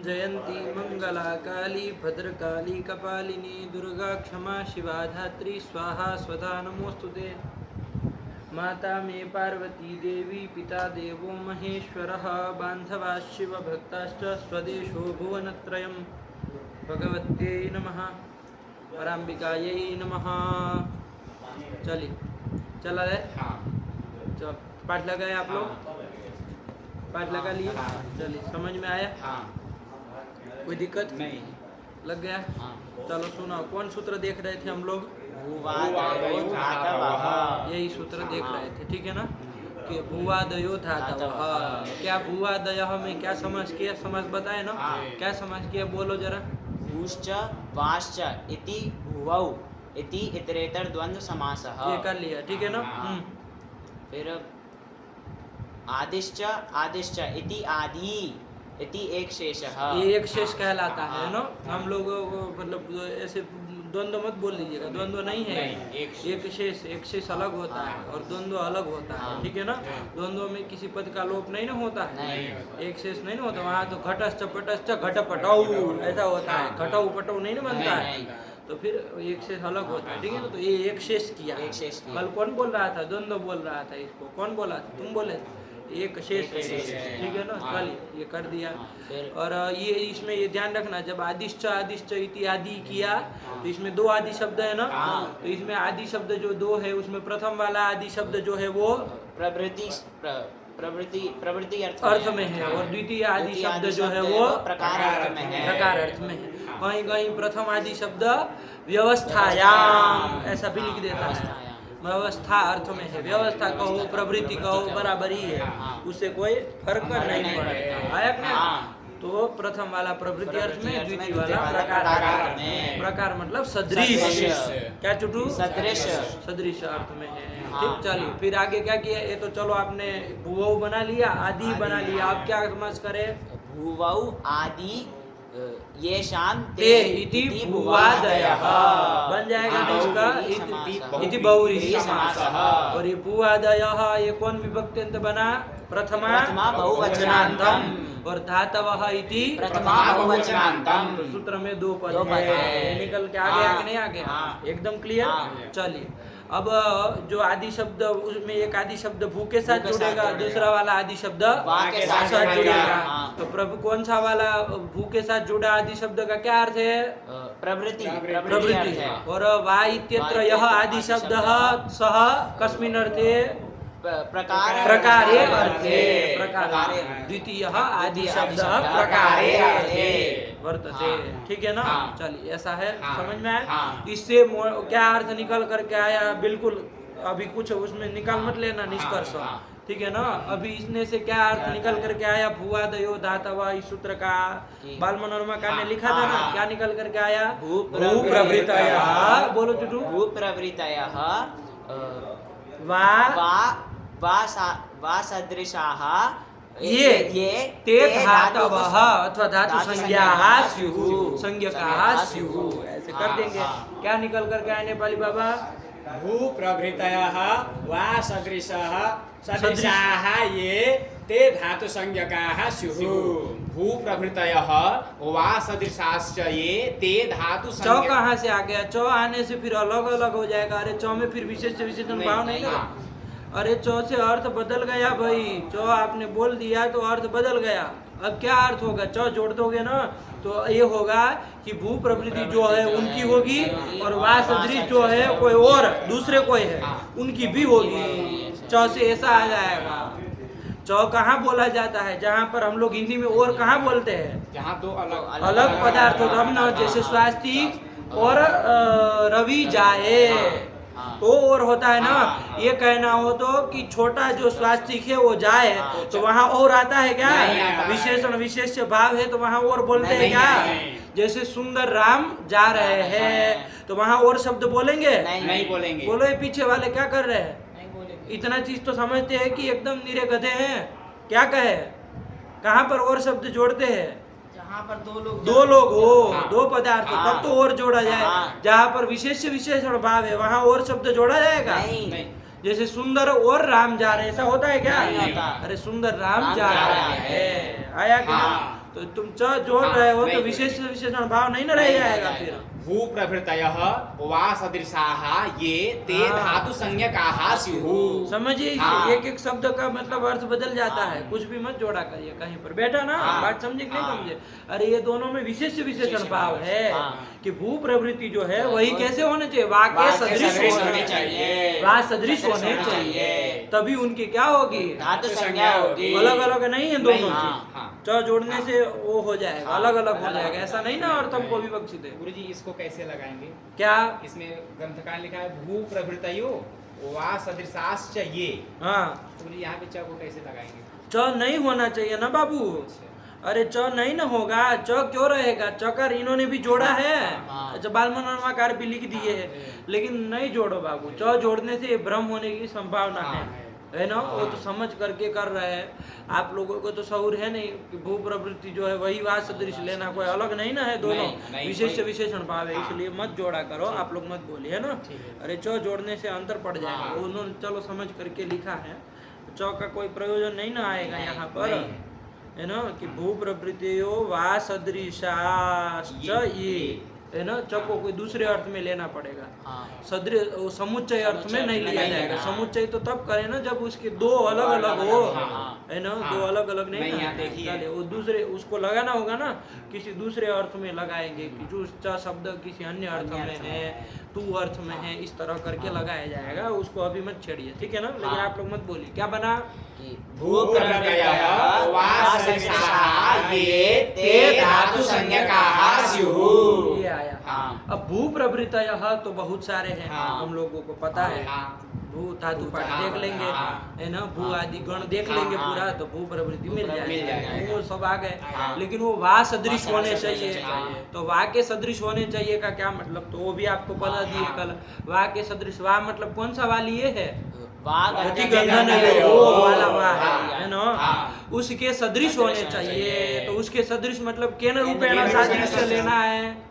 जयंती मंगला काली भद्रकाली कपालिनी दुर्गा क्षमा शिवा धात्री स्वाहा स्वधा नमोस्तुते। माता मे पार्वती देवी पिता देवो महेश्वरः बान्धवा शिवभक्ताश्च स्वदेशो भुवनत्रयम्। भगवत्यै नमः पराम्बिकायै नमः। चलिए चला है। चल पाठ लगाए आप लोग, पाठ लगा लिए। चलिए समझ में आया? कोई दिक्कत नहीं लग गया? चलो सुनाओ, कौन सूत्र देख रहे थे हम लोग? यही सूत्र देख रहे थे, ठीक है ना? कि भूवादयो धातवः। क्या भूवादय में क्या समझ बताए ना? क्या समझ किया बोलो जरा। भूश्च वाश्च इति भुवौ इति इतरेतर द्वंद्व समासः। ये कर लिया, ठीक है ना? फिर आदिश्च आदिश्च इति आदि इति एक शेषः। ये एक शेष कहलाता है ना। हम लोग मतलब ऐसे द्वंद्व मत बोल लीजिएगा, द्वंद्व नहीं है। एक शेष अलग होता है और द्वंद्व अलग होता है, ठीक है ना? द्वंद्व में किसी पद का लोप नहीं ना होता है, एक शेष नहीं ना होता। वहाँ तो घटश्च पटश्च घटपटौ ऐसा होता है, घटौ पटौ नहीं ना बनता है, तो फिर एक शेष अलग होता है, ठीक है ना? तो ये एक शेष किया। कल कौन बोल रहा था? द्वंद्व बोल रहा था। इसको कौन बोला था? तुम बोले एक शेष, ठीक है ना? चलिए ये कर दिया। और ये इसमें ये ध्यान रखना, जब आदिश्च आदिश्च इति आदि किया तो इसमें दो आदि शब्द है ना। तो इसमें आदि शब्द जो दो है उसमें प्रथम वाला आदि शब्द जो है वो प्रवृत्ति अर्थ में है और द्वितीय आदि शब्द जो है वो प्रकार अर्थ में है। प्रकार अर्थ में है। कहीं कहीं प्रथम आदि शब्द व्यवस्थायाम ऐसा भी लिख देता है। व्यवस्था अर्थ में है, व्यवस्था कहो प्रवृत्ति कहो बराबर ही है, उससे कोई फर्क नहीं पड़ता। आया ना? तो प्रथम वाला प्रवृत्ति अर्थ में, द्वितीय वाला प्रकार अर्थ में। प्रकार मतलब सदृश। क्या चुटू? सदृश, सदृश अर्थ में है। ठीक, चलिए फिर आगे क्या किया? ये तो चलो आपने भुवौ बना लिया, आदि बना लिया। अब क्या समझ करे? भुवौ आदि ये शान ते इति भुवादयः बन जाएगा ना इसका इति बहुव्रीहि समासः। और ये भुवादयः ये कौन विभक्त्यंत बना? प्रथमा बहुवचनांतम। और धातवः इति प्रथमा बहुवचनांतम। तो सूत्र में दो पद है, निकल के आ गया कि नहीं आ गया? एकदम क्लियर। चलिए अब जो आदि शब्द उसमें एक आदि शब्द भू के साथ जुड़ेगा, दूसरा वाला आदि शब्द वा के साथ जुड़ेगा। तो प्रभु कौन सा वाला भू के साथ जुड़ा आदि शब्द का क्या अर्थ है? प्रवृत्ति। और वा इत्यत्र यह आदि शब्द सह कस्मिन् अर्थे? प्रकारे अर्थे। प्रकारे द्वितीय आदि शब्द प्रकारे अर्थे वर्तते, ठीक है ना? चलिए ऐसा है, समझ में आया? इससे क्या अर्थ निकल करके आया? बिल्कुल अभी कुछ उसमें निकाल मत लेना निष्कर्ष, ठीक है ना? अभी इसने से क्या अर्थ निकल करके आया? भुवादयो धातवः इस सूत्र का बाल मनोरमा का ने लिखा था ना, क्या निकल करके आया? भू प्रवृत्तयः। बोलो चुटू। भू प्रवृत्तयः वा सदृशाः ये ते धातवः अथवा धातु संज्ञाः स्युः, संज्ञकाः स्युः। ऐसे कर देंगे। क्या निकल करके आए नेपाली बाबा? भू प्रभृतयः वा सदृशः सदृशाः ये ते धातु संज्ञकाः स्युः। भू प्रभृतयः वा सदृशाश्च ये ते धातु चौ कहाँ से आ गया? चौ आने से फिर अलग अलग हो जाएगा। अरे चौ में फिर विशेष विशेषण भाव नहीं ना। अरे चौ से अर्थ बदल गया भाई। चौ आपने बोल दिया तो अर्थ बदल गया। अब क्या अर्थ होगा? चौ जोड़ दोगे ना तो ये होगा कि भू प्रवृत्ति जो है उनकी होगी और वा सदृश जो है कोई और दूसरे कोई है उनकी भी होगी। चौ से ऐसा आ जाएगा। चौ कहाँ बोला जाता है? जहाँ पर हम लोग हिंदी में और कहाँ बोलते हैं? जहाँ दो अलग पदार्थ होता है ना, जैसे स्वास्तिक और रवि जाए तो और होता है ना। ये कहना हो तो कि छोटा जो स्वास्तिक है वो जाए तो वहाँ और आता है क्या? विशेषण विशेष्य भाव है तो वहाँ और बोलते हैं क्या? जैसे सुंदर राम जा रहे हैं तो वहाँ और शब्द बोलेंगे? नहीं बोलेंगे। बोलो ये पीछे वाले क्या कर रहे हैं? इतना चीज तो समझते हैं कि एकदम निरे गधे हैं। क्या कहे? कहाँ पर और शब्द जोड़ते हैं? जहाँ पर दो लोग हो, दो पदार्थ हो तब तो और जोड़ा जाए। जहाँ पर विशेष विशेषण भाव है वहाँ और शब्द जोड़ा जाएगा? नहीं। जैसे सुंदर और राम जा रहे, ऐसा होता है क्या? नहीं होता। अरे सुंदर राम जा रहे हैं, आया कि नहीं? तो तुम च जोड़ रहे हो तो नहीं, विशेष विशेषण भाव नहीं ना रह जाएगा फिर। भू प्रभृतयः वा सदृशाः ये ते हाँ। धातु संज्ञकाः स्युः। समझिए, हाँ। एक एक शब्द का मतलब अर्थ बदल जाता है, कुछ भी मत जोड़ा करिए कहीं पर। बेटा ना हाँ। बात समझे कि नहीं हाँ। समझे? अरे ये दोनों में विशेष विशेषण भाव है हाँ। कि भू प्रवृत्ति जो है वही कैसे होने चाहिए, वाक्य वाक्य सदृश सदृश होने होने चाहिए, चाहिए। वाक्य सदृश सदृश होने होने चाहिए, चाहिए। तभी उनकी क्या होगी, धातु संज्ञा होगी। अलग अलग नहीं है दोनों हाँ। चीज। हाँ। च जोड़ने से वो हो जाएगा, हाँ। अलग अलग हो अलग जाएगा, अलग ऐसा नहीं ना अर्थ हमको विवक्षित है। गुरुजी इसको कैसे लगाएंगे? क्या? इसमें ग्रंथकार लिखा है भू प्रभृतयो वा सदृशाश्च ये, हाँ, तो गुरुजी यहाँ पे च को कैसे लगाएंगे? च नहीं होना चाहिए ना बाबू। अरे च नहीं ना होगा, च क्यों रहेगा? चकर इन्होंने भी जोड़ा है, हाँ। अच्छा बालमनोन्माकार भी लिख दिए है, लेकिन नहीं जोड़ो बाबू। च जोड़ने से भ्रम होने की संभावना है ना? वो तो समझ करके कर रहे हैं, आप लोगों को तो शऊर है नहीं कि भू प्रवृत्ति जो है वही वाच सदृश लेना, कोई अलग नहीं ना है, दोनों नहीं, विशेष कोई- विशेषण भाव है, हाँ। इसलिए मत जोड़ा करो, आप लोग मत बोलिए, है ना? ठीक है। अरे च जोड़ने से अंतर पड़ जाएगा, हाँ। उन्होंने चलो समझ करके लिखा है, च का कोई प्रयोजन नहीं ना आएगा नहीं, यहाँ पर, नहीं। है ना? कि भू प्रवृत्तियो वा सदृशाश्च ये, है ना? च को कोई दूसरे अर्थ में लेना पड़ेगा, हाँ। सदृश वो समुच्चय अर्थ में नहीं लिया नहीं जाएगा। लेना। समुच्चय तो तब करे ना जब उसके दो अलग अलग हो, हाँ। है ना? हाँ। दो अलग अलग नहीं नहीं, ना यहाँ देखिए। चले, वो दूसरे उसको लगाना होगा ना, किसी दूसरे अर्थ में लगाएंगे कि जो च शब्द किसी अन्य अर्थ में है, तू अर्थ में है, इस तरह करके लगाया जाएगा, उसको अभी मत छेड़िए, ठीक है ना? लेकिन हाँ। आप लोग मत बोलिए। क्या बना? कि भू प्रभृतयः वा सदृशाः ये ते धातु संज्ञकाः स्युः। ये आया। हाँ। अब भू प्रभृतयः तो बहुत सारे हैं, हाँ। हम लोगों को पता है। हाँ। भू धातु पाठ हाँ, देख लेंगे, हाँ। है ना? भू हाँ। आदि गण देख हाँ, लेंगे हाँ। पूरा, तो भू प्रवृत्ति मिल मिल जाएगा, जाएगा। वो सब आ गए। हाँ। लेकिन वो वा सदृश वा होने सदृश चाहिए, चाहिए। तो वा के सदृश होने चाहिए का क्या मतलब, तो वो भी आपको बता दिए कल। वा के सदृश, वा मतलब कौन सा वाली ये है? वाग अति गंधन गंधन है, है, वो वाला वा हाँ। है ना? हाँ। उसके सदृश होने सदृश होने चाहिए, चाहिए। तो उसके सदृश मतलब केन रूपेण केन सादृश्य रूपेण लेना है,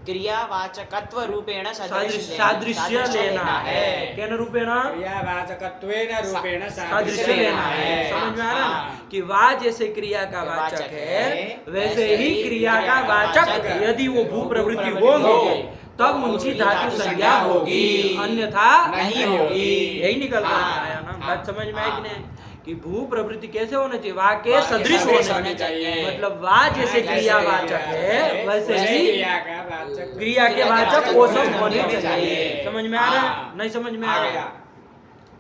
क्रियावाचकत्व रूपेण सादृश्य लेना है। केन रूपेण? क्रियावाचकत्वेन रूपेण सादृश्य लेना है। समझ में आ रहा है ना? कि वा जैसे क्रिया का वाचक है, वैसे ही क्रिया का वाचक यदि वो भू प्रवृत्ति होंगे तब उनकी धातु संज्ञा होगी, अन्यथा नहीं होगी। यही निकल कर हाँ। आया ना? हाँ। बात समझ में आई कि नहीं? कि भू प्रवृत्ति कैसे होना चाहिए? वा के सदृश होने चाहिए, मतलब वा जैसे क्रियावाचक है वैसे ही क्रिया का वाचक क्रिया के वाचक वो सब होने चाहिए। समझ में आ रहा है? हाँ। नहीं समझ में आ आ रहा? गया।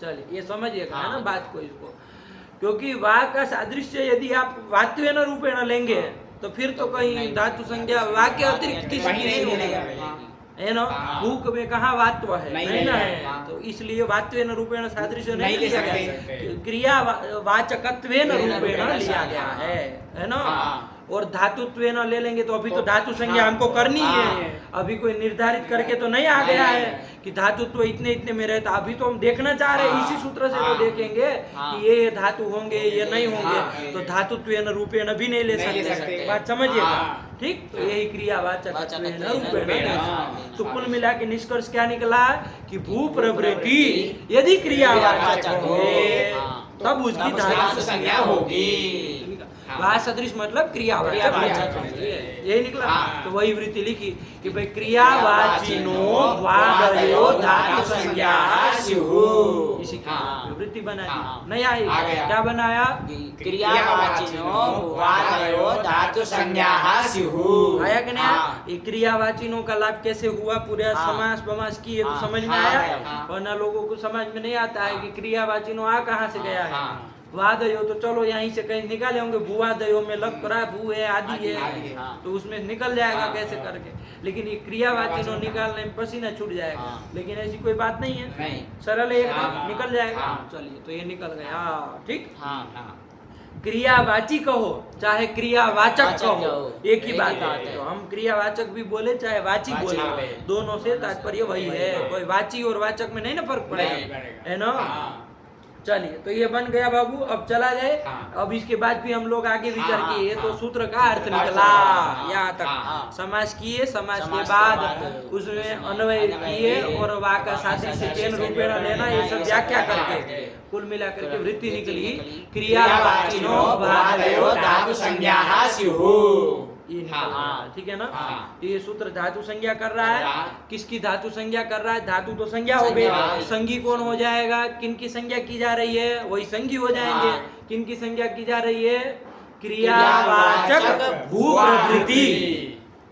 चलिए ये समझिएगा, है ना हाँ। बात को इसको, क्योंकि वा का सादृश्य यदि आप वात्वेन रूपेण लेंगे तो फिर तो कहीं धातु संज्ञा वाक्य अतिरिक्त किसी की नहीं होगी, है ना? हाँ। भूख में कहाँ वात्व है? नहीं ना है। है, तो इसलिए वात्वेन रूपेण सादृश्य नहीं ले लिया सकते। गया, क्रिया वाचकत्वेन रूपेण लिया गया है ना? हाँ। और धातुत्वेन ले लेंगे तो अभी तो धातु संज्ञा हमको करनी है, अभी कोई निर्धारित करके तो नहीं आ गया है कि धातुत्व इतने इतने में रहता, अभी तो हम देखना चाह रहे हैं, इसी सूत्र से तो देखेंगे कि ये धातु होंगे ये नहीं होंगे, तो धातुत्वेन रूपेण भी नहीं ले सकते। बात समझिएगा, ठीक? तो यही क्रियावाचक रूपेण। तो कुल मिला के निष्कर्ष क्या निकला कि भू प्रवृत्ति यदि क्रियावाचक होंगे तब उसकी धातु संज्ञा होगी। वा सदृश मतलब क्रियावाचक होंगे, यही निकला। हाँ। तो वही वृत्ति लिखी कि भाई क्रियावाचिनो वादयो धातु संज्ञा स्युः, इसी की हाँ। वृत्ति बना हाँ। दी। नहीं आई? आ गया। क्या बनाया? क्रियावाचिनो वादयो धातु संज्ञाः स्युः। आया कि नहीं आया? हाँ। ये क्रियावाचिनों का लाभ कैसे हुआ? पूरे हाँ। समास बमास की है तो हाँ। समझ में हाँ, आया, हाँ। वरना लोगों को समझ में नहीं आता है कि क्रियावाचिनो आ कहाँ से गया है। हाँ। वादयो तो चलो यहीं से कहीं निकाले होंगे, भूवादयो में लग रहा है, भू है आदि आदि है, है, हाँ। तो उसमें निकल जाएगा हाँ। कैसे करके। लेकिन ये क्रियावाचिनो निकालने में पसीना छूट जाएगा, हाँ। लेकिन ऐसी कोई बात नहीं है, नहीं। सरल है एकदम, हाँ। निकल जाएगा। हाँ। चलिए तो ये निकल गया, ठीक। हाँ। क्रियावाची कहो चाहे क्रियावाचक वाचक कहो, कहो, एक ही एक बात ही बात है। है। तो हम क्रियावाचक भी बोले चाहे वाची वाची बोले, बोले। दोनों से तात्पर्य वही है, कोई वाची और वाचक में नहीं ना फर्क नहीं पड़ेगा, पड़ेगा। है ना? हाँ। चलिए, तो ये बन गया बाबू। अब चला जाए। हाँ। अब इसके बाद भी हम लोग आगे विचार हाँ, किए। ये तो हाँ। सूत्र का अर्थ निकला हाँ, यहाँ तक। हाँ। समास किए, समास के समास के बाद बाद उसमें अन्वय किए और वाका सादृश्य केन रूपेण लेना, ये सब व्याख्या करके कुल मिलाकर के वृत्ति निकली क्रियावाचिनो भावयो धातु संज्ञा स्युः। ये निकल हाँ, रहा, ठीक है ना। हाँ। ये सूत्र धातु संज्ञा कर रहा है। हाँ। किसकी धातु संज्ञा कर रहा है? धातु तो संज्ञा हो गई। संज्ञा हो गई। संज्ञी कौन हो जाएगा? किन की संज्ञा की जा रही है? वही संज्ञी हो जाएंगे। हाँ। किन की संज्ञा की जा रही है? क्रियावाचक भू प्रवृत्ति।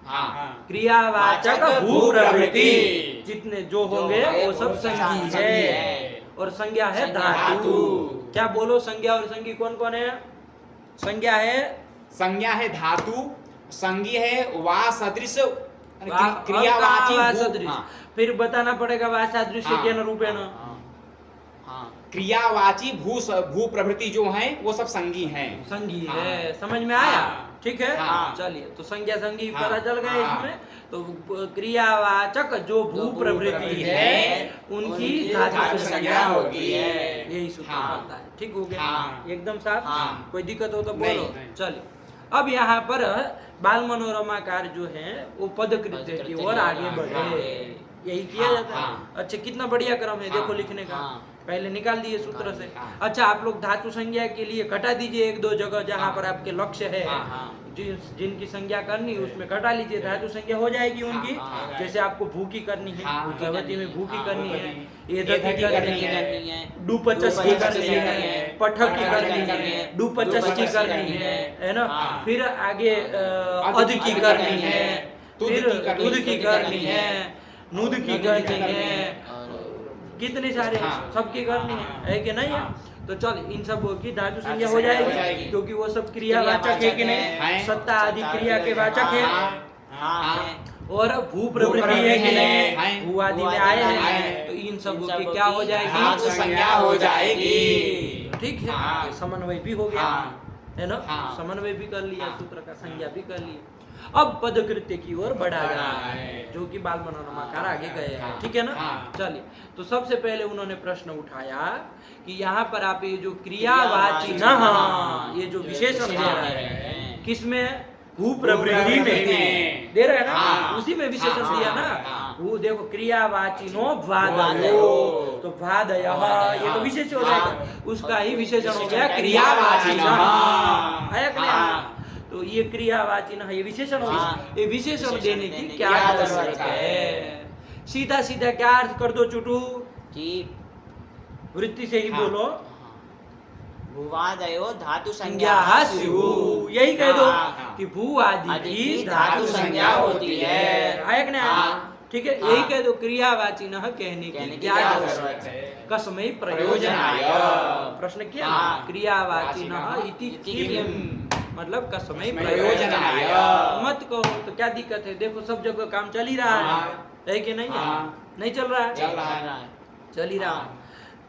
हाँ। क्रियावाचक भू प्रवृत्ति जितने जो होंगे जो वो सब संज्ञी संज्ञी है। है। और संज्ञा है संज्ञा धातु। धातु। क्या बोलो, संज्ञा और संज्ञी कौन कौन है? संज्ञा है संज्ञा है धातु, संज्ञी है वा सदृश, वा- क्रियावाची वा भू- सदृश। हाँ। फिर बताना पड़ेगा वा सादृश्य हाँ। केन रूपेण। हाँ। क्रियावाची भू प्रभृति जो है वो सब संज्ञी हैं। संज्ञी हाँ। है, समझ में आया? हाँ। ठीक है। हाँ। चलिए, तो संज्ञा संज्ञी हाँ। पता चल गया हाँ। इसमें। तो क्रियावाचक जो भू प्रवृत्ति है उनकी धातु संज्ञा होगी है। यही सूत्र हाँ। बनता है। ठीक हो गया? हाँ। एकदम साफ। हाँ। कोई दिक्कत हो तो नहीं, बोलो। नहीं। चलिए, अब यहाँ पर बाल मनोरमाकार जो है वो पदकृत्य की ओर आगे बढ़े। यही किया हाँ, जाता है। हाँ। अच्छा, कितना बढ़िया क्रम है। हाँ, देखो लिखने का। हाँ। पहले निकाल दिए सूत्र से। हाँ। अच्छा, आप लोग धातु संज्ञा के लिए घटा दीजिए एक दो जगह जहाँ हाँ। पर आपके लक्ष्य है। हाँ। जिनकी संज्ञा करनी है उसमें घटा लीजिए, धातु संज्ञा हो जाएगी उनकी। हाँ। जैसे आपको भू की करनी है, हाँ। भूति में भू की हाँ। करनी है, भूति। एधक की करनी है, डुपचस की करनी है, पठक की करनी है, डुपचस की करनी है ना। हाँ। फिर आगे अध की करनी है, फिर तुद की करनी है, नुद की करनी है, कितने सारे हाँ। सबकी करनी है कि नहीं है? तो चल, इन सब की धातु संज्ञा हो संज्ञा हो जाएगी जाएगी। क्योंकि वो सब क्रियावाचक है कि नहीं? है। सत्ता आदि क्रिया के वाचक है। हाँ। और भू प्रवृत्ति है कि नहीं? है। भू आदि में भू आए आदि में हैं। आए। तो इन सब इन की सब क्या हो की जाएगी? धातु संज्ञा हो जाएगी। ठीक है। हाँ। ये समन्वय भी हो गया हाँ। है ना। हाँ। समन्वय भी कर लिया, हाँ। सूत्र का संज्ञा भी कर लिया। अब पदकृत्य की ओर बढ़ा बढ़ा जाए, है। जो कि बाल मनोरमाकार आगे गए हैं। हाँ। ठीक है ना। हाँ। चलिए, तो सबसे पहले उन्होंने प्रश्न उठाया कि यहाँ पर आप ये जो क्रियावाची न, ये जो विशेषण दे रहे हैं किसमें? भू प्रवृत्ति में दे रहे हैं ना। हाँ। उसी में विशेषण हाँ। दिया ना। हाँ। वो देखो, क्रियावाचिनो भादयो, भादयो। तो भादयः ये तो विशेष हो जाएगा। उसका ही विशेषण हो गया क्रियावाचिनः। क्रियावाचिनः। आया कि नहीं? हाँ। तो ये क्रियावाचिनः ये विशेषण हो गया। हाँ। ये विशेषण देने की क्या क्या जरूरत जरूरत है? सीधा सीधा क्या अर्थ कर दो चुटू? कि वृत्ति से ही हाँ। बोलो। भुवादयो धातु संज्ञा संज्ञा स्युः, यही कह दो हाँ। कि भू आदि की धातु संज्ञा होती है। आया कि नहीं? हाँ। ठीक है, यही कह दो। क्रियावाचिनः कहने की क्या जरूरत है? कसमै प्रयोजनाय। प्रश्न क्या? हाँ। क्रियावाचिनः इति किम, मतलब कसमै प्रयोजनाय। प्रयोजनाय। मत कहो तो क्या दिक्कत है? देखो, सब जगह काम चल ही रहा है कि नहीं? हाँ। नहीं चल रहा है? चल रहा है। चल ही रहा है।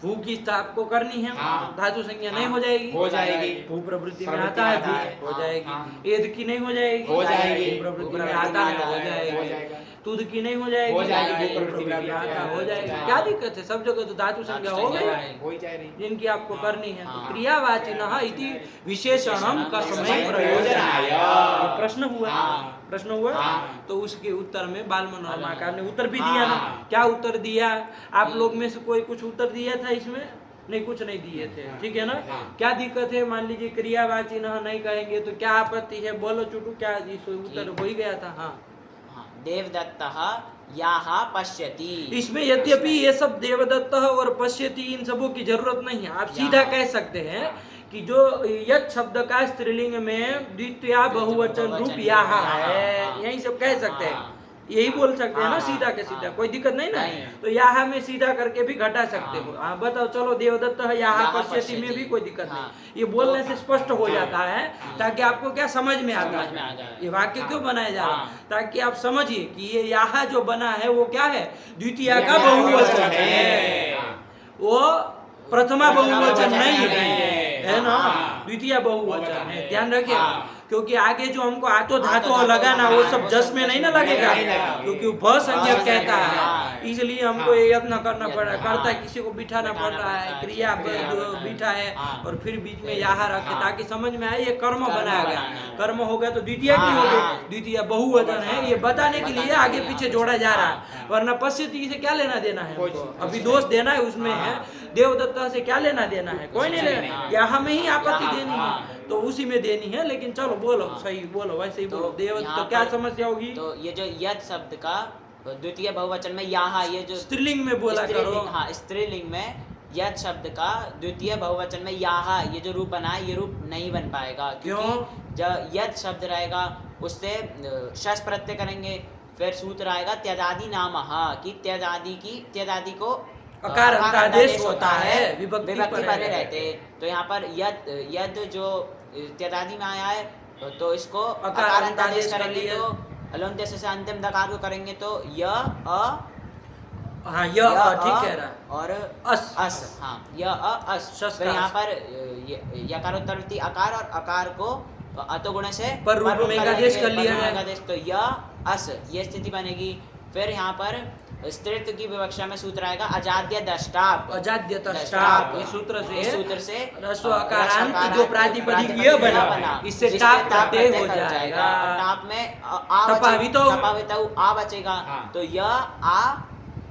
भू की आपको करनी है, हाँ। धातु संज्ञा नहीं हाँ। हो जाएगी? हो जाएगी। भू प्रवृत्ति में प्रवृत्ति आता है, आता है। भू हो हाँ। जाएगी। हाँ। एद की नहीं हो जाएगी? हो जाएगी। भू प्रवृत्ति में भू आता है, प्रवृत्ति हो में जाएगी। जाएगा। तुद की नहीं हो जाएगी? हो जाएगी। भू प्रवृत्ति में आता है, हो जाएगी। हाँ। क्या दिक्कत है? सब जगह तो धातु संज्ञा हो गई हो ही जा रही। जिनकी आपको करनी है। तो हाँ। क्रियावाचिनः इति विशेषणम कसमै प्रयोजनाय। प्रयोजनाय। ये प्रश्न हुआ। हाँ। प्रश्न हुआ। हाँ। तो उसके उत्तर में बाल मनोरमाकार ने उत्तर भी हाँ। दिया ना। क्या उत्तर दिया? आप लोग में से कोई कुछ उत्तर दिया था इसमें? नहीं, कुछ नहीं दिए थे। ठीक है ना। हाँ। क्या दिक्कत है? मान लीजिए क्रियावाचिनः नहीं कहेंगे तो क्या आपत्ति है? बोलो चुटू, क्या उत्तर हो ही गया था। हाँ, हाँ, देवदत्तः याः पश्यति। इसमें यद्यपि ये सब देवदत्त और पश्यति इन सबों की जरूरत नहीं है। आप सीधा कह सकते हैं कि जो यत् शब्द का स्त्रीलिंग में द्वितीया बहुवचन रूप याह है, यही सब कह सकते हैं। यही बोल सकते हैं ना, सीधा के सीधा, कोई दिक्कत नहीं ना। तो यहाँ में सीधा करके भी घटा सकते हो। हाँ, बताओ, चलो देवदत्त है यहाँ पश्यति में भी कोई दिक्कत नहीं। ये बोलने से स्पष्ट हो जाता है ताकि आपको क्या समझ में आता है। ये वाक्य क्यों बनाया जा रहा है? ताकि आप समझिए कि ये यहाँ जो बना है वो क्या है? द्वितीया का बहुवचन है, वो प्रथमा बहुवचन नहीं है ना, द्वितीय बहुवचन है। ध्यान रखिए। क्योंकि आगे जो हमको आतो धातो लगाना वो सब जस में नहीं ना लगेगा, क्योंकि वो भ संज्ञक कहता है, इसलिए हमको ये यत्न करना पड़ रहा है। करता किसी को बिठाना पड़ रहा है, क्रिया बिठा है और फिर बीच में यहाँ रखे ताकि समझ में आए ये कर्म बनाया गया। कर्म हो गया तो द्वितीय की हो गई, द्वितीय बहुवचन है, ये बताने के लिए आगे पीछे जोड़ा जा रहा है। वरना पश्यति से क्या लेना देना है हमको, अभी दोष देना है उसमें है, देवदत्ता से क्या लेना देना है, कोई नहीं लेना। यहाँ में ही आपत्ति देनी है तो उसी में देनी है। लेकिन चलो बोलो, सही बोलो, वैसे ही बोलो। देवदत्ता क्या समस्या होगी? तो ये जो यद शब्द का द्वितीय बहुवचन में यहाँ, ये जो स्त्रीलिंग में बोला करो। हाँ, स्त्रीलिंग में यद शब्द का द्वितीय बहुवचन में यहाँ ये जो रूप बना है, ये रूप नहीं बन पाएगा। क्योंकि जब यद शब्द रहेगा उससे शश प्रत्यय करेंगे, फिर सूत्र आएगा त्यजादि नाम, कि त्यजादि को अकार अंतादेश होता है, विभक्ति परे रहते। तो यहाँ पर यद जो त्यजादि में आया है तो इसको अकार अंतादेश करेंगे, तो अलंत्य से अंतिम दकार को करेंगे तो य हाँ, ठीक कह रहा, और अस हाँ, य अस। तो यहाँ पर यकारोत्तरवर्ती अकार और अकार को अतो गुण से पर रूप में एकादेश कर लिया है, तो य अस ये स्थिति बनेगी। फिर यहाँ पर स्त्रीत्व की विवक्षा में सूत्र आएगा अजाद्य दष्टाप, इस सूत्र से रस्व अकारांत जो प्रातिपदिक ये बना, इससे टाप प्रत्यय हो जाएगा। टाप में तपावितो आ बचेगा, तो य आ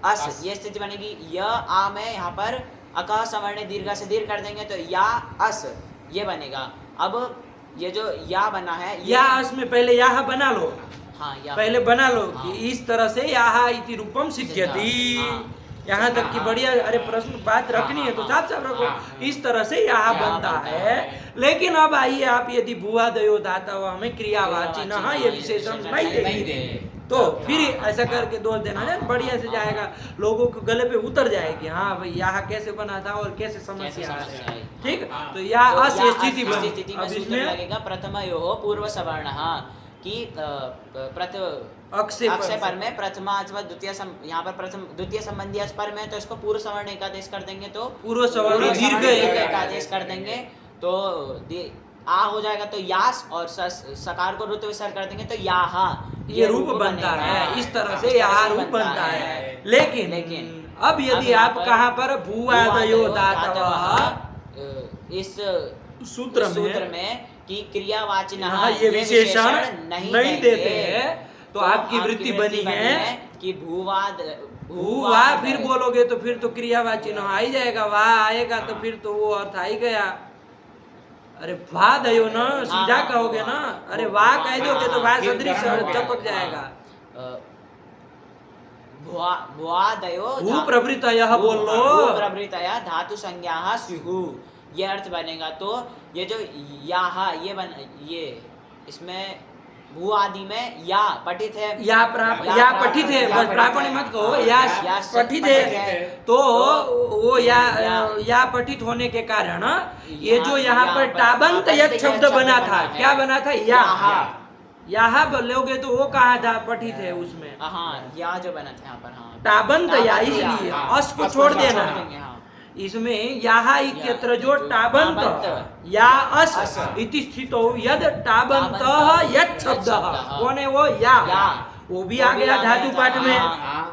अस ये स्थिति बनेगी। य आ में यहाँ पर अका सवर्ण दीर्घ से दीर्घ कर देंगे तो या अस ये बनेगा। अब ये जो या बना है, या अस में पहले यहाँ बना लो, हाँ, पहले बना लो कि इस तरह से यहाँ इति रूपम सिद्ध्यति। यहाँ तक की बढ़िया, अरे प्रश्न बात रखनी है तो साफ साफ रखो, इस तरह से यहाँ बनता है। लेकिन अब आइए आप, यदि भुआ दयो दाता हुआ हमें क्रियावाची न ये विशेषण नहीं देंगे तो फिर ऐसा करके दोष देना है, बढ़िया से जाएगा, लोगों को गले पे उतर जाएगी। हाँ भाई यहाँ कैसे बना था और कैसे समस्या है, ठीक। तो यहाँ अस्थिति में सूत्र लगेगा प्रथम यो पूर्व सवर्ण, कि अक्षय पर में प्रथमा अथवा द्वितीय, यहाँ पर प्रथम द्वितीय संबंधी पर में तो इसको पूर्व सवर्ण एकादेश कर देंगे, तो पूर्व सवर्ण दीर्घ एकादेश कर देंगे तो आ हो जाएगा, तो यास, और सकार को रुत विसर्ग कर देंगे तो याहा ये रूप बनता है। इस तरह से यहाँ रूप बनता है। लेकिन अब यदि आप कहाँ पर भुआदयो दातवः इस सूत्र में कि क्रियावाचिनः ये विशेषण नहीं देते हैं तो आपकी वृत्ति बनी है कि भूवा, फिर बोलोगे तो फिर तो क्रियावाची न आ ही जाएगा, वाह आएगा तो फिर तो वो अर्थ आ ही गया। अरे वाह दयो न सीधा कहोगे ना, अरे वाह कह दोगे तो वाह सदृश चपक जाएगा। भुआ दयो भू प्रभृतयः बोल लो, भू प्रभृतयः धातु संज्ञाः स्युः ये अर्थ बनेगा। तो ये जो ये इसमें भू आदि में या पठित है, या पठित है, बस प्रापणी मत कहो, या पठित है, तो वो या पठित होने के कारण ये जो यहाँ पर टाबंत यत् शब्द बना था, क्या बना था, यहाँ बोलोगे तो वो कहा था पठित है उसमें, या जो बना था यहाँ पर टाबंत या, इसलिए अस को छोड़ देना। इसमें यहाँ इत्यत्र जो टाबंत या अस इति स्थितो यद टाबंत यत् शब्द, कौन है वो, या वो भी आ गया धातु पाठ में,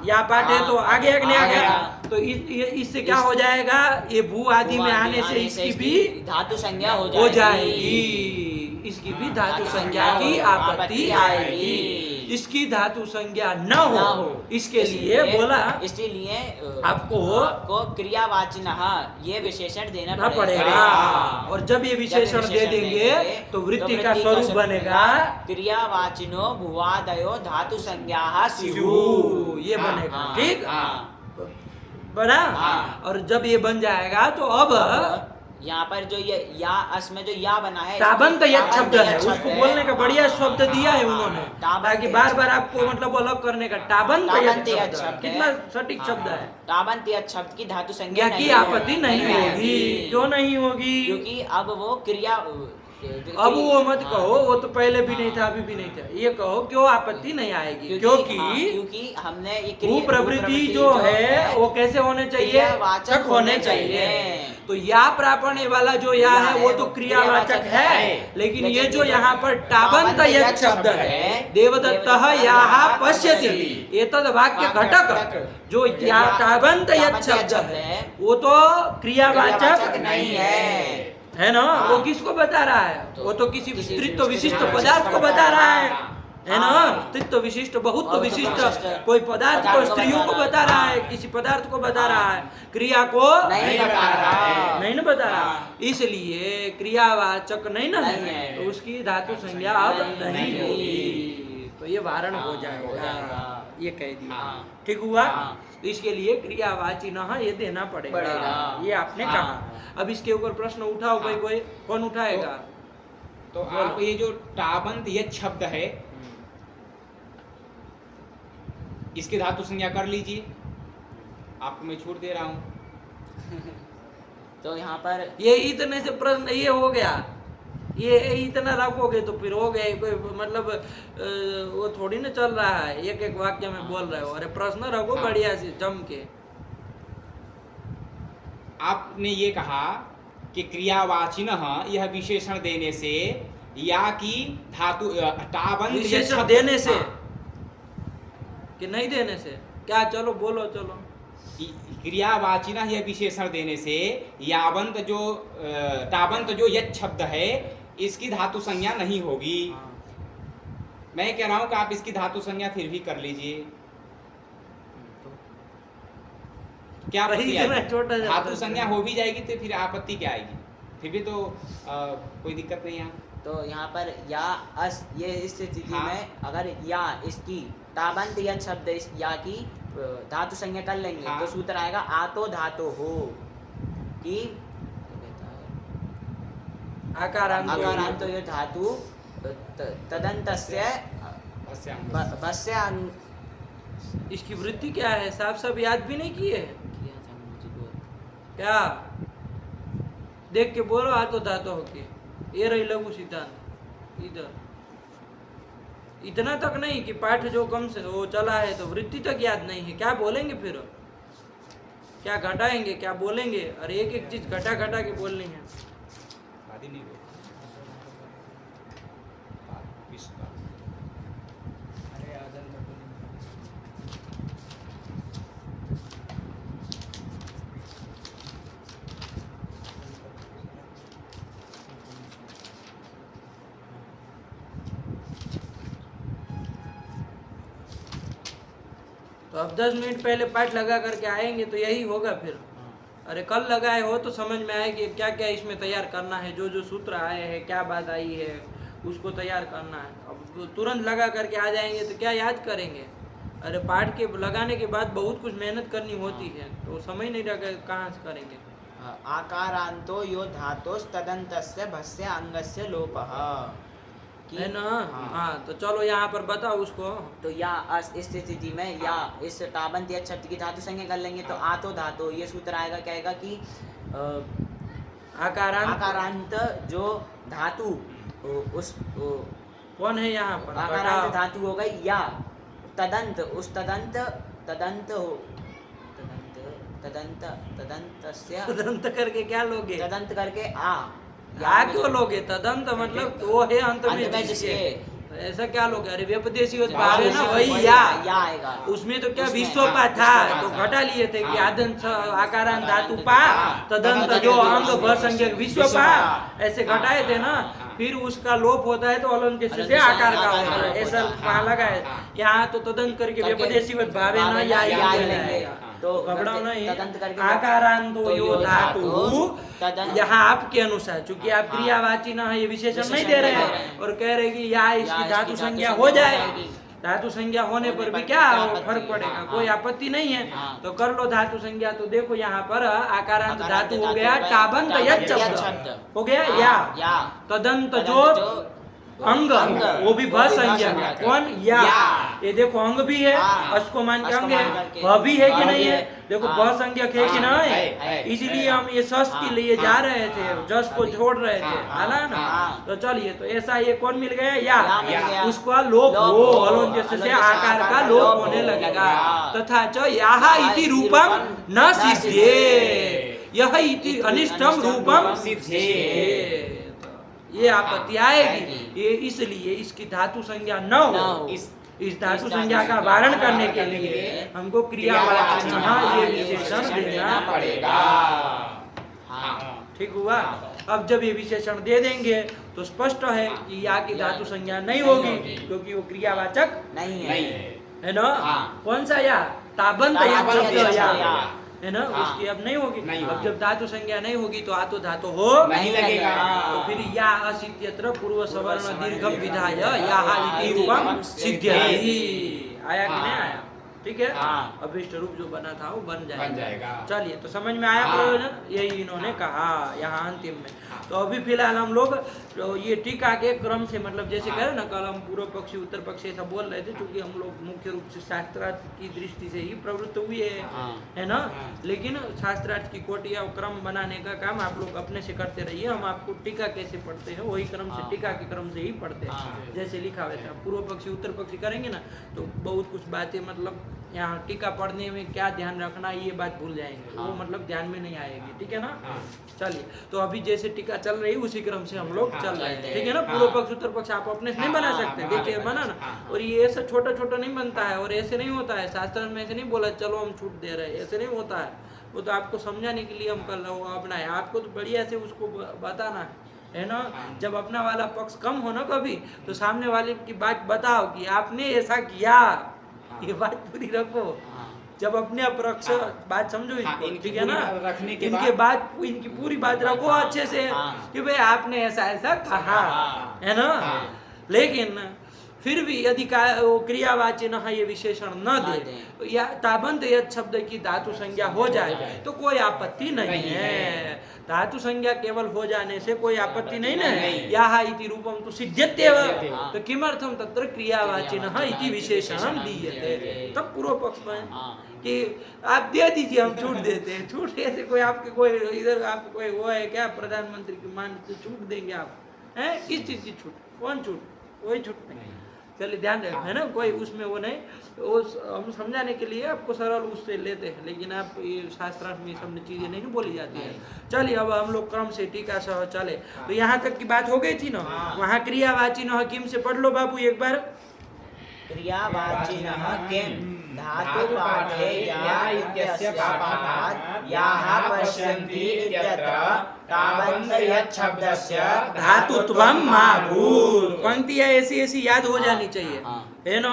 या पाठ है तो आगे आ गया। तो इससे क्या हो जाएगा, ये भू आदि में आने से इसकी भी धातु संज्ञा हो जाएगी, इसकी भी धातु संज्ञा की आपत्ति आएगी। इसकी धातु संज्ञा न हो इसके लिए बोला, इसलिए आपको क्रियावाचिनः ये विशेषण देना पड़ेगा। और जब ये विशेषण दे देंगे तो वृत्ति का स्वरूप बनेगा क्रियावाचिनो भुवादयो धातु संज्ञाः स्युः, ये बनेगा, ठीक बना। और जब ये बन जाएगा तो अब यहाँ पर जो ये या अस में जो या बना है, टाबंत यत् शब्द है, उसको बोलने का बढ़िया शब्द दिया है उन्होंने, ताकि बार बार आपको मतलब अलग करने का। टाबंत यत् शब्द कितना सटीक शब्द है। टाबंत यत् शब्द की धातु संज्ञा की आपत्ति नहीं होगी, क्यों नहीं होगी, क्योंकि अब वो क्रिया अब वो मत कहो वो तो पहले भी नहीं था अभी भी नहीं था, ये कहो क्यों आपत्ति नहीं आएगी, क्योंकि हमने ये भू प्रवृत्ति जो है वो कैसे होने चाहिए, क्रियावाचक होने चाहिए। तो या प्रापण्य वाला जो या है वो तो क्रियावाचक है, लेकिन ये जो यहाँ पर टाबंत यत् शब्द है, देवदत्तः याः पश्यति, एतद् वाक्य घटक जो या टाबंत यत् शब्द है वो तो क्रियावाचक नहीं है ना। वो किसको बता रहा है, वो तो किसी स्त्रीत्व विशिष्ट पदार्थ को बता रहा है ना। स्त्रीत्व विशिष्ट बहुत तो विशिष्ट कोई पदार्थ को स्त्रियों को बता रहा है, किसी पदार्थ को बता रहा है, क्रिया को नहीं बता रहा है, नहीं ना बता रहा, इसलिए क्रियावाचक नहीं ना है, तो उसकी धातु संज्ञा अब नहीं होगी, तो ये वारण हो जाएगा, ये कह दिया। ठीक हुआ। तो इसके लिए क्रियावाची न ये देना पड़ेगा, ये आपने कहा। अब इसके ऊपर प्रश्न उठाओ भाई, कोई कौन उठाएगा? तो आप ये जो टाबंत यत् शब्द है इसकी धातु संज्ञा कर लीजिए, आपको मैं छूट दे रहा हूँ। तो यहाँ पर ये इतने से प्रश्न ये हो गया, ये इतना रखोगे तो फिर हो गया, कोई मतलब वो थोड़ी ना चल रहा है एक एक वाक्य में बोल रहे हो। अरे प्रश्न रखो बढ़िया से जम के। आपने ये कहा कि क्रियावाचिनः यह विशेषण देने से या की धातु टाबंत विशेषण देने से कि नहीं देने से क्या, चलो बोलो चलो। क्रियावाचिनः यह विशेषण देने से यावंत जो टाबंत जो यत् शब्द है इसकी धातु संज्ञा नहीं होगी। मैं कह रहा हूं कि आप इसकी धातु संज्ञा फिर भी कर लीजिए, क्या आपत्ति आएगी? धातु संज्ञा हो भी जाएगी तो फिर आपत्ति क्या आएगी? फिर भी तो कोई दिक्कत नहीं है। तो यहाँ पर या अस ये इस स्थिति में अगर या इसकी टाबंत यत् शब्द इस या की धातु संज्ञा कर लेंगे तो सूत्र आएगा आतो धातो हो कि आकारांतो यो धातु तदन्तस्य इसकी वृत्ति क्या है, साफ साफ याद भी नहीं किए क्या? देख के बोलो आतो धातो होके, ये रही लघु सिद्धांत। इधर इतना तक नहीं कि पाठ जो कम से वो चला है तो वृत्ति तक याद नहीं है, क्या बोलेंगे फिर, क्या घटाएंगे, क्या बोलेंगे? और एक एक चीज घटा घटा के बोलनी है। तो अब 10 मिनट पहले पाठ लगा करके आएंगे तो यही होगा फिर। अरे कल लगाए हो तो समझ में आएगी क्या क्या इसमें तैयार करना है, जो जो सूत्र आए हैं, क्या बात आई है उसको तैयार करना है। अब तुरंत लगा करके आ जाएंगे तो क्या याद करेंगे? अरे पाठ के लगाने के बाद बहुत कुछ मेहनत करनी होती है, तो समय नहीं लगा कहाँ से करेंगे। आकारांतो यो धातोस् तदन्तस्य भस्य अंगस्य लोपः है ना। हाँ तो चलो यहाँ पर बताओ उसको। तो या इस स्थिति में या इस टाबंत यत् शब्द की धातु संज्ञा कर लेंगे तो आतो धातो ये सूत्र आएगा, क्या आएगा कि आकारांत जो धातु उस कौन है यहाँ पर, आकारांत धातु हो गई या तदंत उस तदंत तदंत हो तदंत करके क्या लोगे? तदंत करके या क्यों लोगे? तदंत मतलब तो है अंत में जिसके, तो ऐसा क्या लोगे? अरे व्यपदेशी भाव है ना, वही या आएगा। उसमें तो क्या विश्वपा था तो घटा लिए थे कि आदंत आकारांत धातु पा तदंत जो अंग भसंज्ञक विश्वपा ऐसे घटाए थे ना, फिर उसका लोप होता है तो अलंत से आकार का होता है, ऐसा वहाँ लगा है। यहाँ तो तदंत करके व्यपदेशी भाव है ना, या लेंगे तो घबराओ नहीं। आकारांतो यो धातु यहाँ आपके अनुसार, चूंकि आप क्रियावाची ना है ये विशेषण नहीं दे रहे हैं और कह रहे कि या इसकी धातु संज्ञा हो जाए, धातु संज्ञा होने पर भी क्या फर्क पड़ेगा, कोई आपत्ति नहीं है तो कर लो धातु संज्ञा। तो देखो यहाँ पर आकारांत धातु हो गया टाबंत यत् शब्द हो गया या तदंत जो अंग वो भी भसंज्ञक, कौन या ये देखो अंग भी है, हाँ। अस को मान के अंग अस को है, मान करके। भ भी है कि भ नहीं भी है, है। देखो हाँ। भ संज्ञक है कि हाँ, नहीं, इसलिए हम ये सस के लिए जा रहे थे, जस को छोड़ रहे थे, आला ना। हाँ। तो चलिए, तो ऐसा ये कौन मिल गया, या मिल या गया। उसका लोप लोप हो, हो, हलों जैसे हलों से जैसे आकार का आकार लोप लोप होने हो लगेगा। लगेगा। तथा च याहा इति रूपम न सिद्धे, यह इति अनिष्टम रूपम सिद्धे। ये आपत्ति आएगी, ये इसलिए इसकी धातु संज्ञा न हो। इस धातु संज्ञा का वारण करने के लिए हमको क्रियावाची न ये विशेषण देना पड़ेगा। ठीक हुआ। अब जब ये विशेषण दे देंगे तो स्पष्ट है कि या की धातु संज्ञा नहीं होगी, क्योंकि वो क्रियावाचक नहीं नहीं है। है। है ना। हाँ। कौन सा या, ताबंत या ताबंत शब्द या, या, या। है ना, हाँ। उसकी अब नहीं होगी। नहीं अब होगी। जब धातु संज्ञा नहीं होगी तो आतो धातु हो नहीं लगेगा। तो फिर या असित्यत्र पूर्व सवर्ण दीर्घम विधाय याहा इति रूपम सिद्ध्यति, आया कि नहीं आया, ठीक है। हाँ। अभिष्ट रूप जो बना था वो बन बन जाएगा। चलिए, तो समझ में आया हाँ। प्रयोजन, यही इन्होंने कहा यहाँ अंतिम में। तो अभी फिलहाल हम लोग तो ये टीका के क्रम से, मतलब जैसे कह रहे ना, कल हम पूर्व पक्षी उत्तर पक्षी ऐसा बोल रहे थे, क्योंकि हम लोग मुख्य रूप से शास्त्रार्थ की दृष्टि से ही प्रवृत्त हुए है ना। लेकिन शास्त्रार्थ की कोटिया क्रम बनाने का काम आप लोग अपने से करते रहिए, हम आपको टीका कैसे पढ़ते हैं वही क्रम से, टीका के क्रम से ही पढ़ते हैं, जैसे लिखा वैसे। आप पूर्व पक्षी उत्तर पक्षी करेंगे ना तो बहुत कुछ बातें, मतलब यहाँ टीका पढ़ने में क्या ध्यान रखना ये बात भूल जाएंगे, वो मतलब ध्यान में नहीं आएगी, ठीक है ना। चलिए, तो अभी जैसे टीका चल रही उसी क्रम से हम लोग चल रहे हैं, ठीक है ना। पूर्व पक्ष उत्तर पक्ष आप अपने से नहीं बना सकते, देखिए बना ना। और ये ऐसा छोटा छोटा नहीं बनता है, और ऐसे नहीं होता है शास्त्र में, ऐसे नहीं बोला चलो हम छूट दे रहे हैं, ऐसे नहीं होता है। वो तो आपको समझाने के लिए हम कर रहे हो, अपना है, आपको तो बढ़िया से उसको बताना है ना। जब अपना वाला पक्ष कम हो ना कभी, तो सामने वाले की बात बताओ कि आपने ऐसा किया, ये बात पूरी रखो। जब अपने अपरक्ष बात समझो इसको, ठीक है ना, रखने के इनके बाद इनकी पूरी बात रखो अच्छे से कि भाई आपने ऐसा ऐसा कहा, है ना। लेकिन फिर भी यदि क्रियावाची न ये विशेषण न दे या ताबंत यद शब्द की धातु संज्ञा हो जाए तो कोई आपत्ति नहीं है। धातु संज्ञा केवल हो जाने से कोई आपत्ति नहीं है। याहा इति रूपम तो सिद्ध्यत्येव, तो किमर्थम तत्र क्रियावाचिनः इति विशेषणं दीयते। तब पूर्व पक्ष में कि आप दे दीजिए, हम छूट देते हैं। छूट ऐसे कोई आपके कोई इधर आपको कोई वो है क्या, प्रधानमंत्री की मान छूट देंगे आप, हैं? किस चीज की छूट, कौन छूट, कोई छूट नहीं। चलिए ध्यान रखें, है ना, कोई उसमें वो नहीं, वो हम समझाने के लिए आपको सरल उससे लेते हैं, लेकिन आप ये शास्त्रार्थ में सब चीजें नहीं बोली जाती है। चलिए, अब हम लोग क्रम से टीका सह चले। तो यहाँ तक की बात हो गई थी ना। वहाँ क्रियावाची न किम से पढ़ लो बाबू एक बार। क्रियावाचिनः किं धातु पाठे या इत्यस्य पाठात् याः पश्यन्ति इत्यत्र तावन्त यत् शब्दस्य धातुत्वम मा भूत्। पंक्तियाँ ऐसी ऐसी याद हो जानी चाहिए, है ना।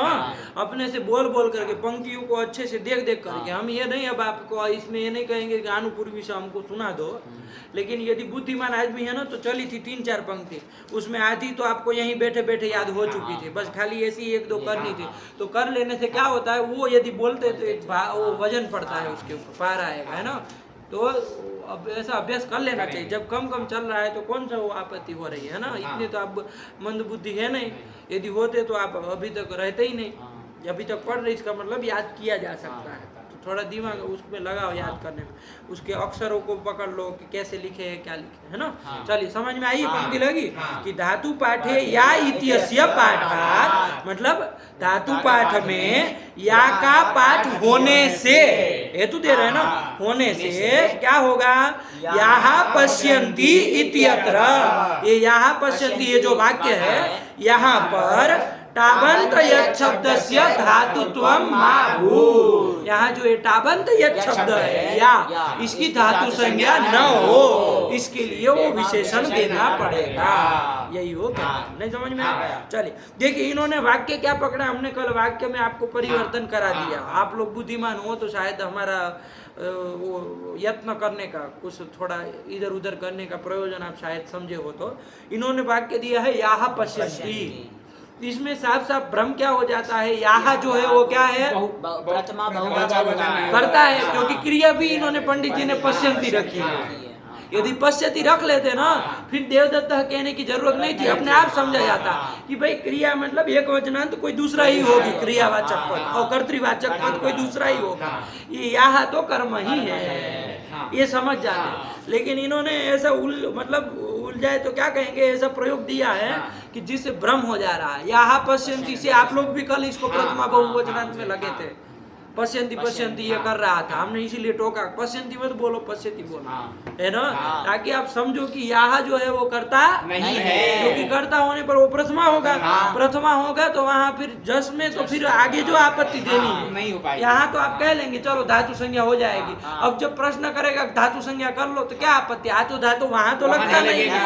अपने से बोल बोल करके पंक्तियों को अच्छे से देख देख करके। हम ये नहीं, अब आपको इसमें ये नहीं कहेंगे कि अनुपूर्वी से हमको सुना दो, लेकिन यदि बुद्धिमान आदमी है ना तो चली थी 3-4 पंक्ति, उसमें आधी तो आपको यहीं बैठे बैठे याद हो चुकी थी, बस खाली ऐसी 1-2 करनी थी। तो कर लेने से क्या होता है, वो यदि बोलते तो वो वजन पड़ता है उसके ऊपर, पार आएगा, है ना। तो अब ऐसा अभ्यास कर लेना चाहिए। जब कम कम चल रहा है तो कौन सा वो आपत्ति हो रही है ना। इतने तो आप मंद बुद्धि है नहीं, यदि होते तो आप अभी तक रहते ही नहीं। अभी तक पढ़ रहे, इसका मतलब याद किया जा सकता है। तो थोड़ा दिमाग उसमें लगाओ याद करने में, उसके अक्षरों को पकड़ लो कि कैसे लिखे है, क्या लिखे, है ना। चलिए, समझ में आई पंक्ति लगी कि धातु पाठे या इत्यस्य पाठात्, मतलब धातु पाठ में या का पाठ होने से, हेतु दे रहे हैं ना, होने से क्या होगा, याहा पश्यन्ति इत्यत्र। ये याहा पश्यन्ति, ये जो वाक्य है यहाँ पर टाबंत यत् शब्दस्य धातुत्वम मा भूत्। यहाँ जो ये टाबंत यत् शब्द है या, इसकी धातु संज्ञा न हो, इसके लिए वो विशेषण देना पड़ेगा। यही हो क्या, नहीं समझ में आया। चलिए देखिए, इन्होंने वाक्य क्या पकड़ा, हमने कल वाक्य में आपको परिवर्तन करा दिया। आप लोग बुद्धिमान हो तो शायद हमारा वो यत्न करने का, कुछ थोड़ा इधर उधर करने का प्रयोजन आप शायद समझे हो। तो इन्होंने वाक्य दिया है याहा पश्यन्ति, इसमें साफ साफ भ्रम क्या हो जाता है, यहाँ जो है वो क्या है, प्रथमा बहुवचन करता है, क्योंकि क्रिया भी इन्होंने पंडित जी ने पश्यन्ति रखी है। यदि पश्यति रख लेते ना, फिर देवदत्त कहने की जरूरत नहीं थी, अपने आप समझा जाता कि भाई क्रिया मतलब एक वचनांत कोई दूसरा ही होगी, क्रियावाचक पद, और कर्तृवाचक पद कोई दूसरा ही होगा, ये यहाँ तो कर्म ही है, ये समझ जाते। लेकिन इन्होंने ऐसा मतलब उलझाए तो क्या कहेंगे, ऐसा प्रयोग दिया है कि जिससे भ्रम हो जा रहा है। यहाँ पश्यंती से आप लोग भी कल इसको प्रथमा बहुवचनांत में लगे थे, पश्यंती पश्यंती ये कर रहा था, हमने इसीलिए टोका पश्यंती मत बोलो, पश्यंती बोलो, है ना, ताकि आप समझो कि यहाँ जो है वो कर्ता नहीं है, क्योंकि कर्ता होने पर वो प्रथमा होगा, प्रथमा होगा तो वहाँ फिर जस में तो फिर आगे जो आपत्ति देनी नहीं हो पाएगी। यहाँ तो आप कह लेंगे चलो धातु संज्ञा हो जाएगी। अब जब प्रश्न करेगा धातु संज्ञा कर लो तो क्या आपत्ति, धातु धातु वहाँ तो लगता नहीं है,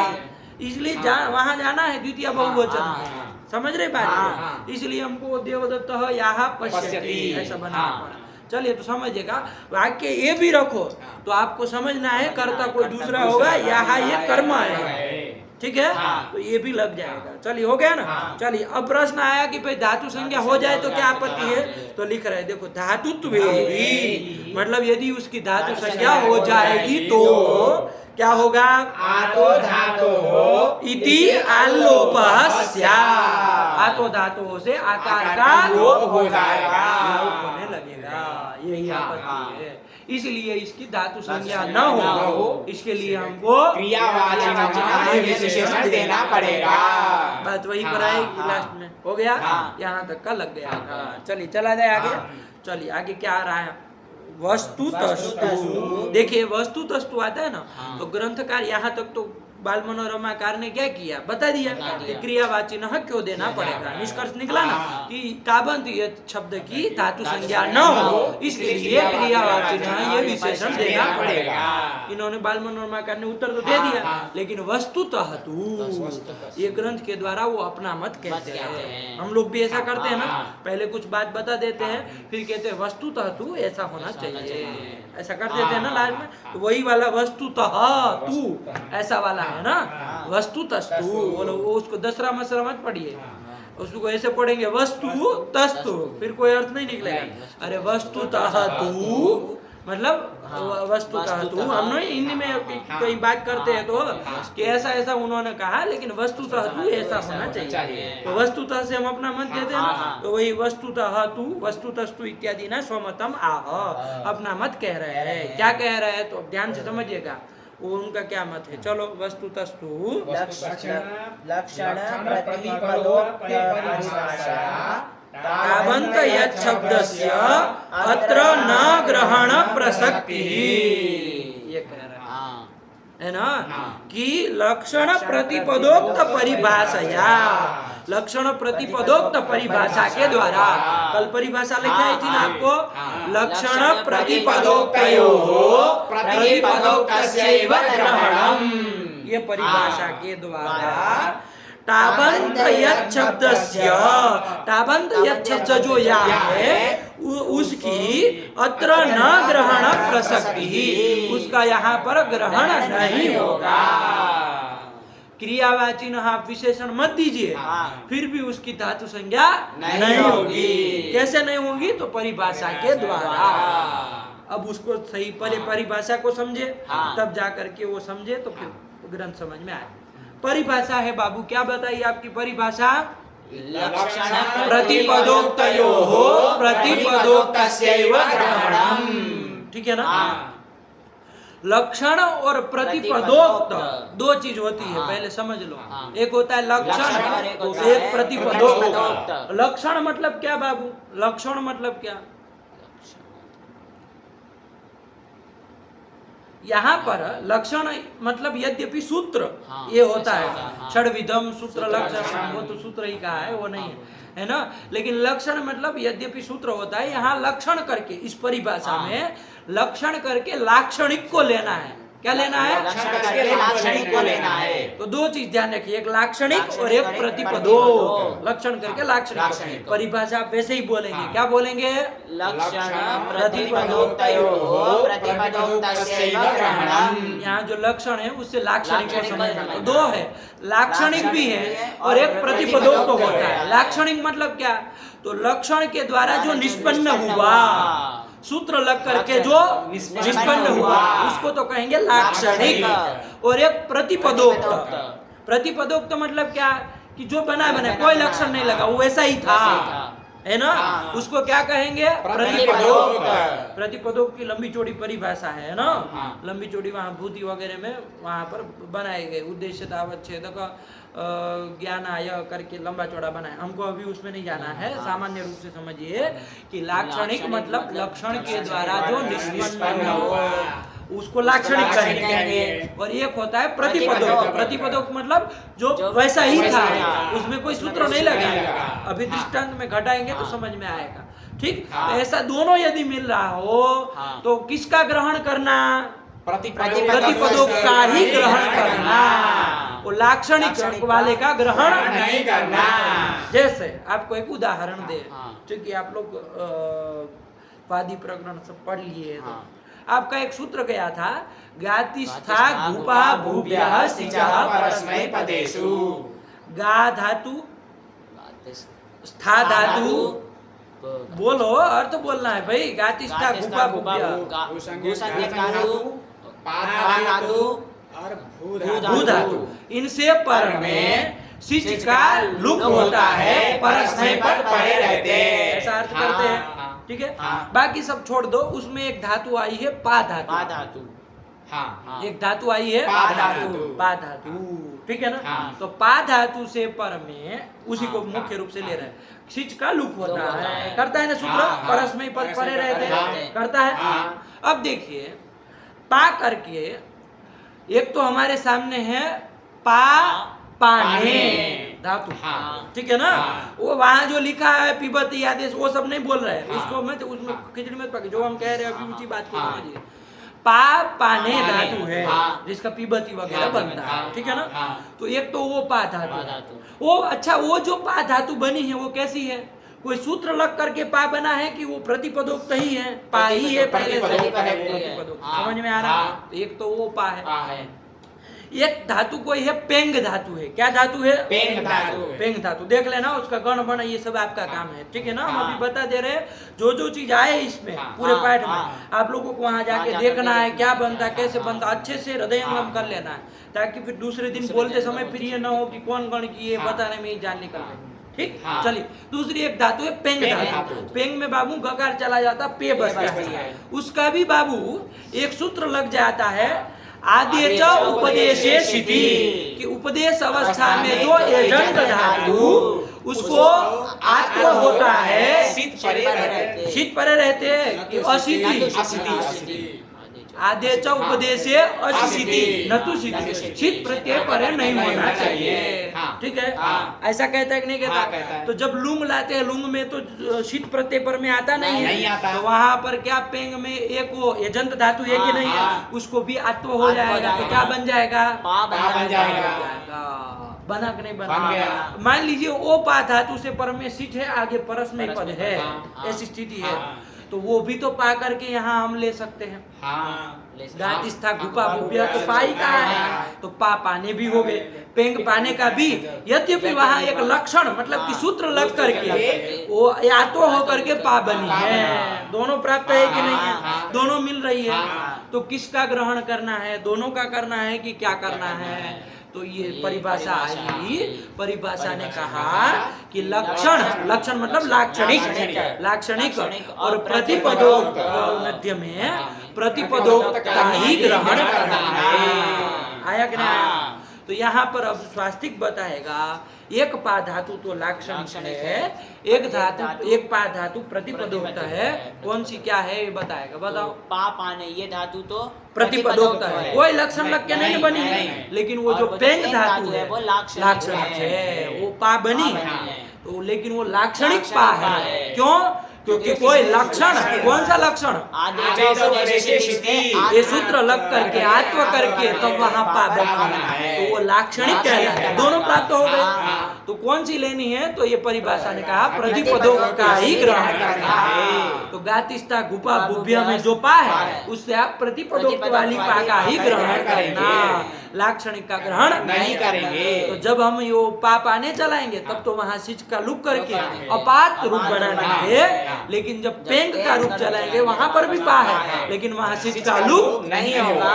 इसलिए वहाँ जाना है द्वितीय बहुवचन, समझ रहे बात, इसलिए हमको देवदत्त यहाँ पश्यति ऐसा बनाना पड़ा। चलिए तो समझिएगा, वाक्य ये भी रखो तो आपको समझना है कर्ता कोई दूसरा होगा, यहाँ ये कर्म है, ठीक है, तो ये भी लग जाएगा। चलिए हो गया ना। चलिए अब प्रश्न आया कि भाई धातु संज्ञा हो जाए तो क्या आपत्ति है, तो लिख रहे हैं देखो, धातुत्वे मतलब यदि उसकी धातु संज्ञा हो जाएगी तो क्या होगा, आतो धातो इति आलोपस्या, आतो धातु से आकार का लोप हो जाएगा, लोप होने लगेगा, यही आपत्ति है। इसलिए इसकी धातु संज्ञा न हो, इसके लिए हमको क्रियावाची विशेषण देना पड़ेगा। बात वही पर आएगी लास्ट में। हो गया, यहाँ तक का लग गया। चलिए चला जाए आगे। चलिए आगे क्या आ रहा है, वस्तु तस्तु। देखिए वस्तु तस्तु आता है ना, तो ग्रंथकार यहाँ तक तो बाल मनोरमाकार ने क्या किया, बता दिया कि क्रियावाची न क्यों देना पड़ेगा। निष्कर्ष निकला ना कि ताबंत ये शब्द की धातु संज्ञा न हो, इसलिए क्रियावाची न ये विशेषण देना पड़ेगा। इन्होंने बाल मनोरमाकार ने उत्तर तो दे दिया, लेकिन वस्तुतः तु ये ग्रंथ के द्वारा वो अपना मत कहते हैं। हम लोग भी ऐसा करते हैं ना, पहले कुछ बात बता देते हैं, फिर कहते हैं वस्तुतः तु ऐसा होना चाहिए, ऐसा कर देते हैं ना लास्ट में। तो वही वाला वस्तुतः तु ऐसा वाला है ना, वस्तु तस्तु, बोलो उसको दसरा मसरा मत पढ़िए, उसको ऐसे पढ़ेंगे वस्तु तस्तु, फिर कोई अर्थ नहीं निकलेगा। अरे वस्तुतः तु मतलब वस्तुतः तु, हम लोग हिंदी में कई बात करते हैं तो कि ऐसा ऐसा उन्होंने कहा, लेकिन वस्तुतः तु ऐसा होना चाहिए। तो वस्तुतः से हम अपना मत देते हैं ना, तो वही वस्तुतः तु वस्तुतस्तु इत्यादि ना स्वमतम आह, अपना मत कह रहे हैं। क्या कह रहे हैं तो ध्यान से समझिएगा, वो उनका क्या मत है। चलो वस्तुतस्तु लक्षण प्रतिपदोक्त्य तावन्त यत् शब्दस्य अत्र न ग्रहण प्रसक्ति, ये कह रहा है ना कि लक्षण प्रतिपदोक्त परिभाषया, लक्षण प्रतिपदोक्त परिभाषा के द्वारा, कल परिभाषा लिखाई थी ना आपको, लक्षण प्रतिपदोक्तयोः प्रतिपदोक्तस्यैव ग्रहणम्, ये परिभाषा के द्वारा ताबंत यत् शब्दस्य, ताबंत यत् शब्द जो यहाँ है उसकी अत्र न ग्रहण प्रसक्ति, उसका यहाँ पर ग्रहण नहीं होगा। क्रियावाची न आप विशेषण मत दीजिए, फिर भी उसकी धातु संज्ञा नहीं होगी। कैसे नहीं होगी, तो परिभाषा के द्वारा। अब उसको सही परिभाषा को समझे, तब जा करके वो समझे तो फिर ग्रंथ समझ में आए। परिभाषा है बाबू, क्या बताइए आपकी परिभाषा, प्रतिपदोक्तयोः प्रतिपदोक्तस्यैव ग्रहणम्, ठीक है ना। लक्षण और प्रतिपदोक्त दो चीज होती है, पहले समझ लो। एक होता है लक्षण, एक प्रतिपदोक्त। लक्षण मतलब क्या बाबू, लक्षण मतलब क्या, यहाँ पर लक्षण मतलब यद्यपि सूत्र ये होता है, षड्विधम सूत्र लक्षण, वो तो सूत्र ही कहा है, वो नहीं है ना। लेकिन लक्षण मतलब यद्यपि सूत्र होता है, यहाँ लक्षण करके इस परिभाषा में लक्षण करके लाक्षणिक को लेना है। क्या लेना है, लाक्षणिक को लेना है। तो दो चीज ध्यान रखिए, एक लाक्षणिक और एक प्रतिपदोक्त। लक्षण करके लाक्षणिक, परिभाषा वैसे ही बोलेंगे, क्या बोलेंगे, लक्षण प्रतिपदोक्तयोः प्रतिपदोक्तस्यैव ग्रहणम्। यहाँ जो लक्षण है उससे लाक्षणिक को समझना, तो दो है, लाक्षणिक भी है और एक प्रतिपदोक्त होता है। लाक्षणिक मतलब क्या, तो लक्षण के द्वारा जो निष्पन्न हुआ, सूत्र लग करके जो निष्पन्न हुआ उसको तो कहेंगे लाक्षणिक। और एक प्रतिपदोक्त। प्रतिपदोक्त मतलब क्या कि जो बना बना कोई लक्षण नहीं लगा, वो वैसा ही था, है ना, उसको क्या कहेंगे? प्रतिपदोक्त। प्रतिपदोक्त की लंबी चौड़ी परिभाषा है ना, लंबी चौड़ी वहाँ भूति वगैरह में वहाँ पर बनाए गए, उद्देश्य तावच्छेदक ज्ञान आय करके लंबा चौड़ा बनाए, हमको अभी उसमें नहीं जाना है। सामान्य रूप से समझिए कि लाक्षणिक मतलब लक्षण के द्वारा जो निष्पन्न हो उसको लाक्षणिक कहेंगे। और एक होता है प्रतिपदोक्त। प्रतिपदोक्त मतलब जो वैसा ही था, उसमें कोई सूत्र नहीं लगाएगा। अभी दृष्टांत में घटाएंगे तो समझ में आएगा, ठीक। ऐसा दोनों यदि मिल रहा हो तो किसका ग्रहण करना? प्रतिपदोक्त का ही ग्रहण करना, वो लाक्षणिक वाले का ग्रहण नहीं करना। जैसे आपको एक उदाहरण दे, क्योंकि आप लोग वादी प्रकरण सब पढ़ लिए, आपका एक सूत्र गया था, गातिस्था भूपा भूभ्यः सिचः परस्मैपदेषु। गा धातु, स्था धातु, बोलो अर्थ तो बोलना है भाई। गातिस्था भूपा भूभ्यः और भू धातु, इनसे पर में सिच का लुक होता है, परस्मै पद पड़े रहते हैं, ऐसा अर्थ करते हैं, ठीक है। बाकी सब छोड़ दो, उसमें एक धातु आई है पा धातु। एक धातु आई है पा धातु, ठीक है ना। तो पा धातु से पर में उसी को मुख्य रूप से ले रहे हैं, सिच का लुक होता है, करता है ना सूत्र, परस्मै पद पड़े रहते हैं, करता है। अब देखिए पा करके एक तो हमारे सामने है पाने धातु, ठीक है ना। वो वहाँ जो लिखा है पिबती आदेश वो सब नहीं बोल रहे हैं, उसको मैं उसमें खिचड़ी में पक, जो हम कह रहे हैं अभी उसी बात को समझिए। पाने धातु है जिसका पिबती वगैरह बनता है, ठीक है ना। तो एक तो वो पा धातु, वो अच्छा, वो जो पा धातु बनी है वो कैसी है? कोई सूत्र लग करके पा बना है कि वो प्रतिपदोक्त ही है? पा ही है पहले से, प्रतिपदोक्त। समझ में आ रहा है? एक तो वो पा है, एक धातु कोई है पेंग धातु है। क्या धातु है? पेंग धातु। देख लेना उसका गण बना, ये सब आपका काम है, ठीक है ना। हम अभी बता दे रहे हैं जो चीज आए इसमें पूरे पाठ में, आप लोगों को वहां जाके देखना है क्या बनता है, कैसे बनता, अच्छे से हृदयंगम कर लेना है, ताकि फिर दूसरे दिन बोलते समय फिर ये न हो कि कौन गण की है, बताने में ही जान निकल रही, ठीक। चलिए दूसरी एक धातु है पेंग धातु। पेंग में बाबू गकार चला जाता, पे बचता है, उसका भी बाबू एक सूत्र लग जाता है, आदेच उपदेशे सिद्धि, कि उपदेश अवस्था में जो एजंत धातु उसको आत्म होता है, शीत परे रहते हैं, असिद्धि। आदेच उपदेशे असिद्धि न तो सिद्धि, शीत प्रत्यय परे नहीं होना चाहिए, ठीक है। ऐसा कहता है कि नहीं कहता? तो जब लुंग लाते हैं, लुंग में तो शीत प्रत्यय पर में आता नहीं है, तो वहां पर क्या पेंग में एक वो एजंत धातु है कि नहीं है, उसको भी आत्व हो जाएगा, तो क्या बन जाएगा? बन जाएगा। बना कि नहीं बना? मान लीजिए ओ पा धातु से पर में सिच है, आगे परस्मै पद है, ऐसी स्थिति है, तो वो भी तो पा करके यहाँ हम ले सकते हैं। गातिस्था भूपा भूभ्यः तो पा ही कहा है, तो पा पाने भी हो गए, पेंग पाने का भी। यद्यपि वहाँ एक लक्षण मतलब कि सूत्र लग करके वो या तो हो करके पा बनी है, दोनों प्राप्त है कि नहीं है? दोनों मिल रही है, तो किसका ग्रहण करना है? दोनों का करना है कि क्या करना है? तो ये परिभाषा आई, परिभाषा ने कहा कि लक्षण मतलब लाक्षणिक और प्रतिपदोक्त मध्य में प्रतिपदोक्त का ही ग्रहण करना है। आया कि नहीं आया? तो यहाँ पर अब स्वास्तिक बताएगा, एक पा धातु तो लाक्षणिक है, एक पा धातु प्रतिपदोक्त है। कौन सी क्या है ये बताएगा, बताओ। पा पाने ये धातु तो प्रतिपदोक्त है, कोई लक्षण लग के नहीं बनी है, लेकिन वो जो पेंग धातु है वो लाक्षणिक है, वो पा बनी तो, लेकिन वो लाक्षणिक पा है। क्यों? क्योंकि कोई लक्षण, कौन सा लक्षण? ये सूत्र लग करके आत्व करके तब वहां पा बना है, तो वो लाक्षणिक कहलाता है। दोनों प्राप्त हो गए, तो कौन सी लेनी है? तो ये परिभाषा ने कहा प्रतिपदों का ही ग्रहण करना है। तो गातिस्ता गुपा बुभ्य में जो पा है उससे आप प्रतिपदोक्त वाली पा का ही ग्रहण करना, लाक्षणिक का ग्रहण नहीं करेंगे। तो जब हम यो पा पाने चलाएंगे तब तो वहां सिच का लुक करके अपात रूप बना देंगे, लेकिन जब पेंग का रूप चलाएंगे वहां पर भी पा है लेकिन वहां सिच का लुक नहीं होगा।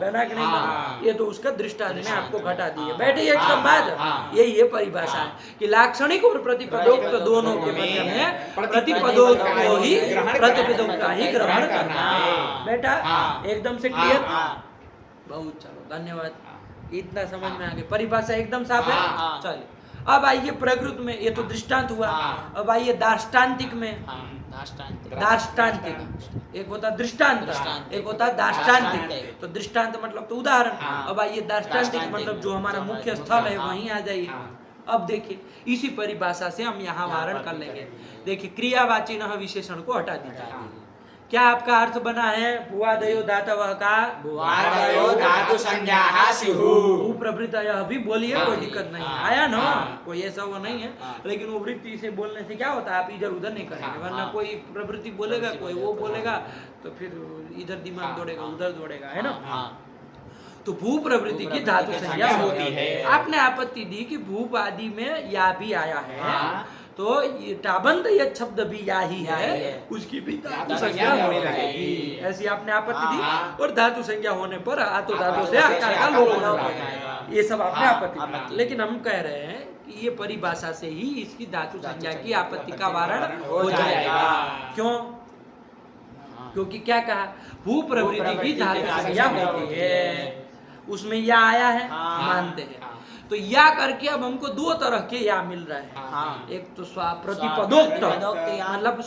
बना कि नहीं बना? ये तो उसका दृष्टांत ने आपको घटा दी है। बैठे एक संवाद, ये परिभाषा है कि लाक्षणिक और प्रतिपदोक्त दोनों के मध्य में प्रतिपदोक्त को ही प्रतिपदोक्त का ही ग्रहण करना है। बेटा एकदम से क्लियर? बहुत चलो धन्यवाद, इतना समझ में आ गया। परिभाषा एकदम साफ है। चलिए अब आइए प्रकृत में, ये तो दृष्टांत हुआ। अब आइए दार्ष्टान्तिक में। दार्ष्टान्तिक एक होता दृष्टांत, एक होता दार्ष्टान्तिक। तो दृष्टांत मतलब तो उदाहरण। अब आइए दार्ष्टान्तिक मतलब जो हमारा मुख्य स्थल है वहीं आ जाइए। अब देखिए इसी परिभाषा से हम यहाँ वारण कर लेंगे। देखिए क्रियावाची न विशेषण को हटा दीजिए। क्या आपका अर्थ बना है? भुवादयो धातवः का भुवादयो धातु संज्ञाः स्युः। प्रभृतयः भी बोलिए, कोई दिक्कत नहीं आया ना, कोई ऐसा वो नहीं है। लेकिन वो वृत्ति से बोलने से क्या होता है, आप इधर उधर नहीं करेंगे, वरना कोई प्रवृत्ति बोलेगा कोई वो बोलेगा तो फिर इधर दिमाग दौड़ेगा उधर दौड़ेगा, है ना। तो भू प्रवृत्ति की धातु संज्ञा होती है। आपने आपत्ति दी कि भूप आदि में या भी आया है, तो ये टाबंत यह शब्द भी या ही है, उसकी भी धातु संज्ञा होने लगेगी, ऐसी आपने आपत्ति दी। और धातु संज्ञा होने पर आतो धातु से आकार का लोप हो जाएगा, ये सब आपने आपत्ति दी। लेकिन हम कह रहे हैं कि ये परिभाषा से ही इसकी धातु संज्ञा की आपत्ति का वारण हो जाएगा। क्यों? क्योंकि क्या कहा, भू प्रवृत्ति की धातु संज्ञा होती है, उसमें या आया है, मानते हैं। तो या करके अब हमको दो तरह के या मिल रहे हैं। एक तो प्रतिपदोक्त मतलब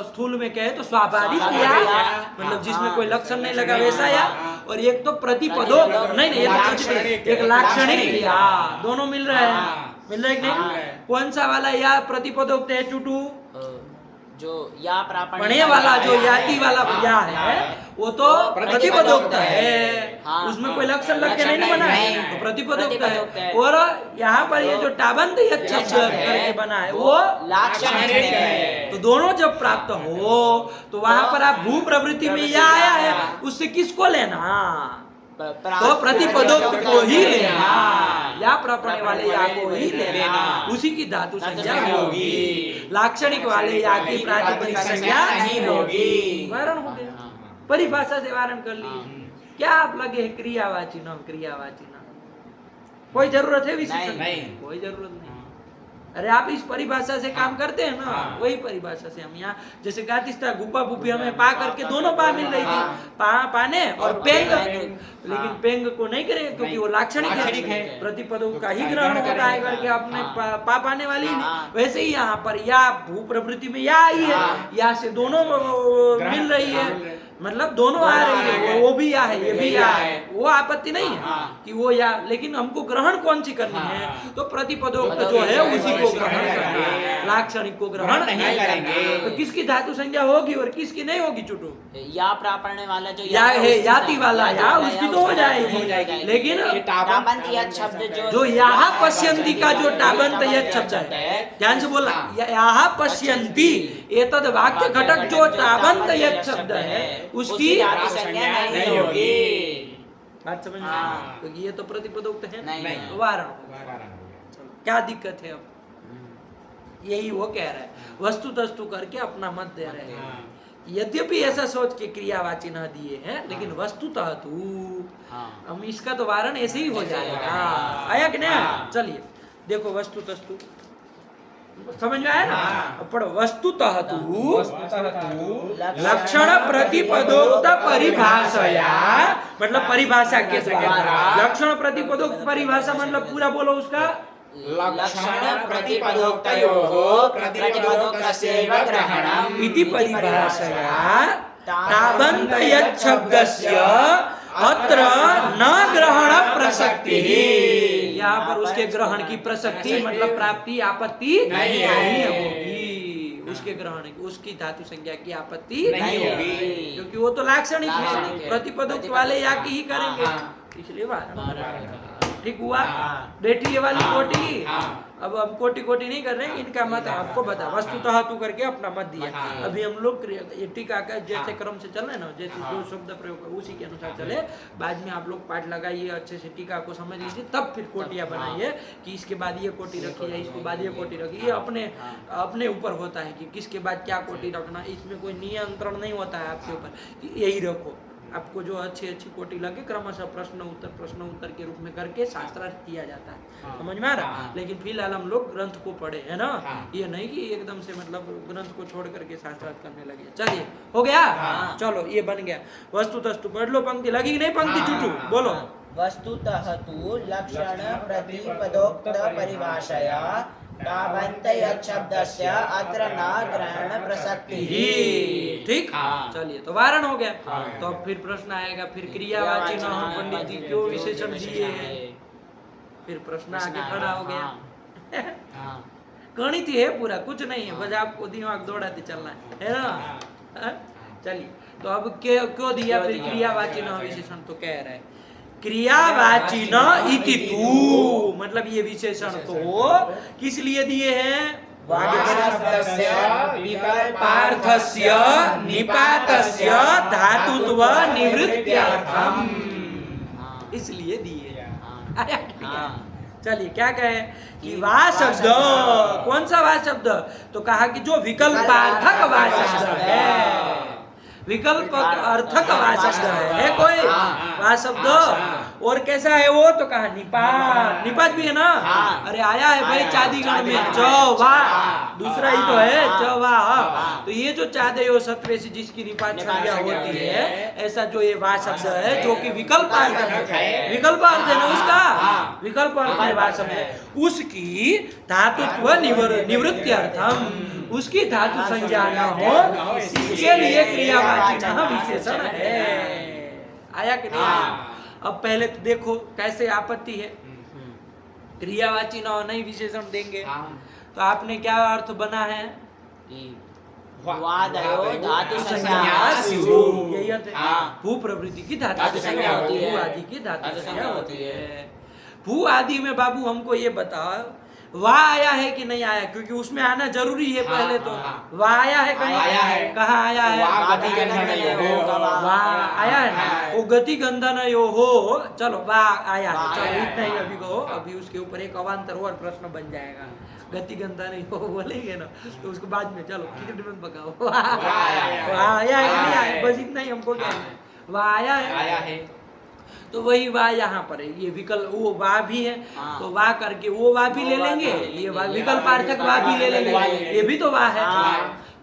स्थूल में कहे तो स्वाभाविक या, मतलब जिसमें कोई लक्षण नहीं लगा वैसा या, और एक तो प्रतिपदोक्त नहीं, ये तो एक लाक्षणिक या, दोनों मिल रहे हैं। मिल रहे नहीं? कौन सा वाला या प्रतिपदोक्त है टूटू? जो या पढ़ने वाला जो याति वाला या है वो तो प्रतिपदोक्त है, उसमें कोई लक्षण लग के नहीं बना है, तो प्रतिपदोक्त है। और यहाँ पर ये जो टाबंत शब्द करके बना है वो लाक्षणिक है। तो दोनों जब प्राप्त हो तो वहाँ पर आप भू प्रवृत्ति में या आया है, उससे किसको लेना? तो प्रतिपदोक्त को ही लेना, या प्रापणे वाले या को ही लेना, उसी की धातु संज्ञा होगी। लाक्षणिक वाले या की प्रातिपदिक संज्ञा नहीं होगी। वारण हो गया, परिभाषा से वारण कर लिए। क्या आप लगे क्रियावाची नाम, क्रियावाची नाम कोई जरूरत है विशेषण? नहीं, कोई जरूरत नहीं। अरे आप इस परिभाषा से काम करते हैं ना, वही परिभाषा से हम यहाँ जैसे गातिस्ता गुपा बुपी हमें पा करके दोनों पा मिल रही थी, पाने और पेंग, लेकिन पेंग को नहीं करेंगे क्योंकि वो लाक्षणिक है, प्रतिपदों का ही ग्रहण होता है करके अपने पा पाने वाली नहीं। वैसे ही यहाँ पर या भू प्रवृत्ति में या आई है, या से दोनों मिल रही है, मतलब दोनों आ रही है, वो भी या है ये भी या है, वो आपत्ति नहीं है कि वो या, लेकिन हमको ग्रहण कौन सी करनी है? तो प्रतिपदोक्त जो है उसी को ग्रहण करना है, लाक्षणिक को ग्रहण नहीं करेंगे। तो किसकी धातु संज्ञा होगी और किसकी नहीं होगी चुटू? या प्रापणे वाला जो या है, याति वाला या, उसकी तो हो जाएगी। लेकिन टाबंत यत् शब्द जो यहाँ पश्यन्ति का जो टाबंत यत् शब्द है, ध्यान से बोलना, यहाँ पश्यन्ति एतद वाक्य घटक जो टाबंत यत् शब्द है उसकी धातु संज्ञा नहीं होगी। बात समझ में? क्योंकि ये तो प्रतिपदोक्त है, नहीं। वारण। क्या दिक्कत है? अब यही वो कह रहा है, वस्तु तस्तु करके अपना मत दे रहे हैं। यद्यपि ऐसा सोच के क्रियावाची न दिए हैं, लेकिन वस्तुतः तू हम इसका तो वारण ऐसे ही हो जाएगा। आया कि नहीं? चलिए देखो वस्तु तस्तु समझ में आया ना? पढ़ो वस्तुतः तू लक्षण प्रतिपदोक्त परिभाषया, मतलब परिभाषा के द्वारा। लक्षण प्रतिपदोक्त परिभाषा मतलब पूरा बोलो उसका। लक्षण प्रतिपदोक्तयोः प्रतिपदोक्तस्यैव ग्रहणम् इति परिभाषया तावन्त यत् शब्दस्य अत्र न ग्रहण प्रसक्तिः। यहाँ पर उसके ग्रहण की प्रसक्ति मतलब प्राप्ति आपत्ति नहीं होगी, उसके ग्रहण की उसकी धातु संज्ञा की आपत्ति नहीं होगी, क्योंकि वो तो लाक्षणिक है, प्रतिपदोक्त वाले या की ही करेंगे, इसलिए वारण। ठीक हुआ? बैठी ये वाली कोटी। अब हम कोटि कोटि नहीं कर रहे हैं, इनका मत आपको बता, वस्तुतः तू करके अपना मत दिया। हाँ। अभी हम लोग ये टीका का जैसे क्रम से चल रहे हैं ना, जैसे जो शब्द प्रयोग है उसी के अनुसार चले। बाद में आप लोग पाठ लगाइए, अच्छे से टीका को समझ लीजिए, तब फिर कोटियां बनाइए कि इसके बाद ये कोटि रखी है, इसके बाद ये कोटि रखी। ये अपने ऊपर होता है कि किसके बाद क्या कोटि रखना, इसमें कोई नियंत्रण नहीं होता है आपके ऊपर कि यही रखो। आपको जो अच्छी अच्छी कोटि लगे क्रमशः प्रश्न उत्तर के रूप में करके शास्त्रार्थ किया जाता है। समझ में आ रहा? लेकिन फिलहाल हम लोग ग्रंथ को पढ़े है ना, ये नहीं कि एकदम से मतलब ग्रंथ को छोड़ करके शास्त्रार्थ करने लगे। चलिए हो गया, चलो ये बन गया। वस्तुतस्तु पढ़ लो, पंक्ति लगी कि नहीं? पंक्ति चुटू बोलो। वस्तुतः तु लक्षण प्रतिपदोक्त परिभाषया तावन्त यच्छब्दस्य अत्र न ग्रहण प्रसक्तिः। ठीक, चलिए तो वारण हो गया। तो अब फिर प्रश्न आएगा, फिर क्रियावाची न हो पंडित जी क्यों विशेषण दिए हैं? फिर प्रश्न आगे खड़ा हो गया। गणित ही है पूरा, कुछ नहीं है, बस आपको दिमाग दौड़ाते चलना है ना। चलिए तो अब क्यों दिया फिर क्रियावाची न विशेषण? तो कह रहे हैं क्रियावाची न इति तु, मतलब ये विशेषण तो किस लिए दिए हैं? विकल्पार्थस्य निपातस्य धातुत्व निवृत्त्यर्थम, इसलिए दिए। चलिए क्या कहे कि वा शब्द, कौन सा वा शब्द? तो कहा कि जो विकल्पार्थक वा शब्द है, विकल्प अर्थक वा शब्द है कोई वा शब्द। और कैसा है वो? तो कहा निपात, निपात भी है ना। अरे आया है भाई चादीगण में चौवा, दूसरा ही तो है चौवा। तो ये जो चादयो सत्वे से जिसकी निपात संज्ञा होती है, ऐसा जो ये वा शब्द है जो कि विकल्प अर्थ है, विकल्प अर्थ है ना उसका, विकल्प अर्थ है वा शब्द, उसकी धातुत्व निवृत्त्यर्थम, उसकी धातु संज्ञा न हो इसके लिए क्रियावाची न विशेषण है। आया कि नहीं? अब पहले तो देखो कैसे आपत्ति है, क्रियावाची न नहीं विशेषण देंगे तो आपने क्या अर्थ बना है? धातु संज्ञा, यही अर्थ है। भू प्रवृत्ति की धातु संज्ञा होती है, भू आदि की धातु संज्ञा होती है। भू आदि में बाबू हमको ये बताओ वाह आया है कि नहीं आया? क्योंकि उसमें आना जरूरी है। पहले तो वाह आया है कहीं? आया है। कहाँ आया है? वाह आया है, वो गति गंधन यो हो। चलो वाह आया है, चलो इतना ही अभी कहो। अभी उसके ऊपर एक अवान्तर और प्रश्न बन जाएगा, गति गंधन यो बोलेंगे ना तो उसको बाद में चलो क्रिकेट में पकाओ। वाह आया है कि नहीं आया? बस इतना ही हमको क्या है, वाह आया है। तो वही वाह यहाँ पर है, ये विकल्प वो वाह भी है तो वाह करके वो वाह भी ले लेंगे, ये वाह विकल्पार्थक वाह भी ले लेंगे, ये भी तो वाह है।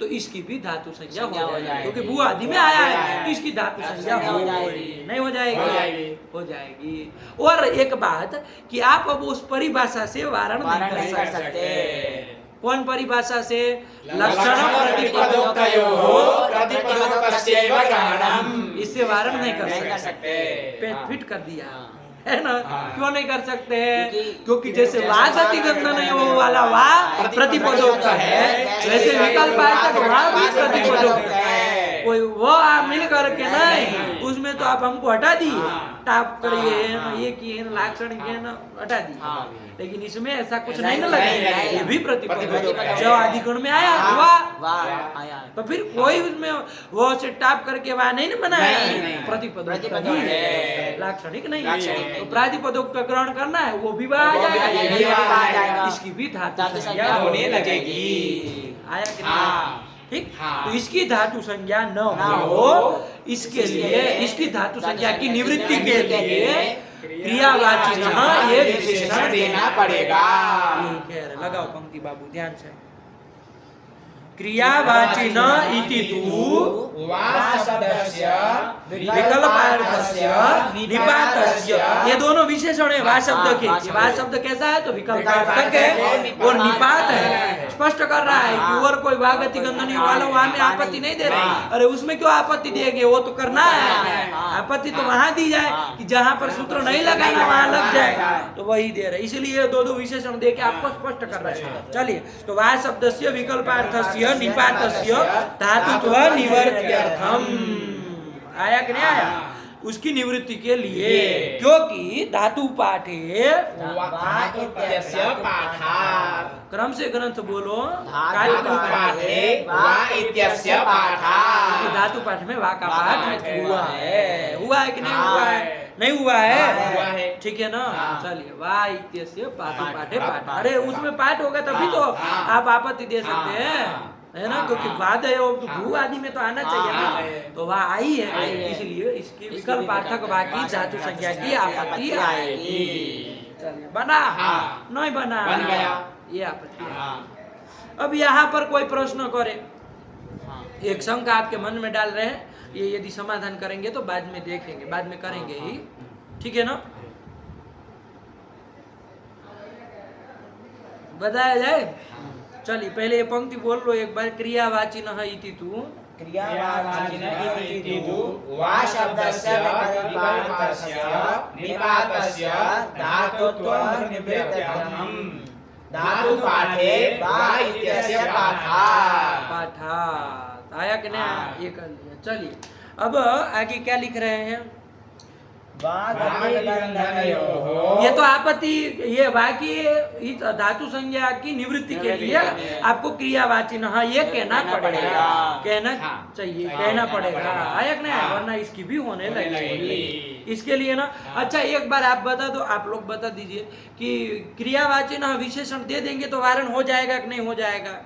तो इसकी भी धातु संज्ञा हो जाएगी, क्योंकि भू आदि में आया है तो इसकी धातु संज्ञा हो जाएगी। नहीं हो जाएगी? हो जाएगी। और एक बात कि आप अब उस परिभाषा से वारण नहीं कर सकते। कौन परिभाषा से? लक्षण प्रतिपदोक्तयोः प्रतिपदोक्तस्यैव ग्रहणम्, इससे वारण नहीं कर सकते। पेट फिट कर दिया है ना। क्यों नहीं कर सकते? क्योंकि जैसे वाह गति गंधन यो वाला वाह प्रतिपदोक्त है, वैसे विकल्पार्थक वाह भी प्रतिपदोक्त है। कोई वो मिल करके नहीं, उसमें तो आप हमको हटा दिए, टाप करिए ये किए लाक्षणिक है ना, हटा दिए। लेकिन इसमें ऐसा कुछ नहीं ना लगेगा, ये भी प्रतिपदोक्त है। जो आदिगुण में आया वाह आया, तो फिर कोई उसमें वो से टाप करके वाह नहीं ना बनाया, प्रतिपदोक्त है, लाक्षणिक नहीं। तो प्रातिपदोक्त का ग्रहण करना है, वो भी वाह आ जाएगा, इसकी भी धातु संज्ञा होने लगेगी। आया कि नहीं? ठीक। तो इसकी धातु संज्ञा न हो, इसके लिए इसकी धातु संज्ञा की निवृत्ति के लिए क्रियावाची न ये विशेषण देना पड़ेगा। यही कह रहे, लगाओ पंक्ति बाबू ध्यान से। क्रियावाची न इति तु विकल्पार्थस्य निपातस्य, ये दोनों विशेषण है वा शब्द के। वा शब्द कैसा है? तो विकल्पार्थक है और निपात है। स्पष्ट कर रहा है कि और कोई वा गति गंधन वाला वहां में आपत्ति नहीं दे रहे। अरे उसमें क्यों आपत्ति देंगे? वो तो करना है, आपत्ति तो वहां दी जाए कि जहां पर सूत्र नहीं लगाना वहां लग जाएगा, तो वही दे रहे। इसलिए दो विशेषण दे के आपको स्पष्ट कर रहे हैं। चलिए तो वा शब्दस्य विकल्पार्थस्य निपातस्य धातुत्व निवृत्त्यर्थम। आया कि नहीं आया? उसकी निवृत्ति के लिए, क्योंकि धातु पाठे इत्यस्य पाठात् क्रम से ग्रंथ बोलो। धातु पाठे वा इत्यस्य पाठात् धातु पाठ में वा का पाठ हुआ है कि नहीं हुआ है? नहीं हुआ है, ठीक है ना। चलिए, वा इत्यस्य धातु पाठे पाठ, अरे उसमें पाठ होगा तभी तो आप आपत्ति दे सकते हैं, है ना, क्योंकि वादय तो भू आदि में तो आना चाहिए ना, तो वह आई है, इसलिए इसकी विकल्पार्थक वा की धातु संज्ञा की आपत्ति आएगी। चलिए, बना नहीं बना, बन गया, ये आपत्ति। अब यहाँ पर कोई प्रश्न करे, एक शंका आपके मन में डाल रहे हैं, ये यदि समाधान करेंगे तो बाद में देखेंगे, बाद में करेंगे ही, ठीक है ना। बताया जाए। चलिए, पहले ये पंक्ति बोल लो एक बार। क्रियावाचिनः इति तु क्रियावाचिनः इति तु वा शब्दस्य विकल्पार्थस्य निपातस्य धातुत्वं निवृत्त्यर्थम् धातु पाठे वा इत्यस्य पाठात् आया कि नहीं? ये कर लिया। चलिए, अब आगे क्या लिख रहे हैं? ये तो आपत्ति, ये बाकी धातु संज्ञा की निवृत्ति के लिए आपको क्रियावाचिनः ये कहना पड़ेगा, कहना चाहिए, कहना पड़ेगा, आया कि नहीं? वरना इसकी भी होने लगेगी। इसके लिए ना, अच्छा एक बार आप बता दो, आप लोग बता दीजिए कि क्रियावाचिनः विशेषण दे देंगे तो वारण हो जाएगा कि नहीं हो जाएगा?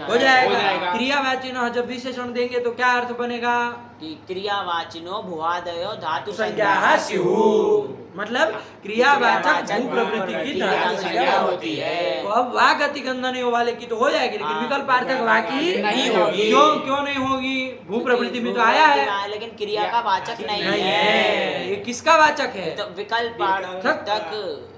हो जाएगा। क्रियावाचिनः जब विशेषण देंगे तो क्या अर्थ बनेगा? कि क्रियावाचिनो भुवादयो धातु संज्ञा स्युः, मतलब क्रियावाचक भू प्रवृत्ति की धातु संज्ञा होती है। तो अब वा गति गंधनियों वाले की तो हो जाएगी, लेकिन विकल्पार्थक वा की नहीं होगी। क्यों नहीं होगी? भू प्रवृत्ति में तो आया है, लेकिन क्रिया का वाचक नहीं है। है। ये किसका वाचक है? तो विकल्पार्थक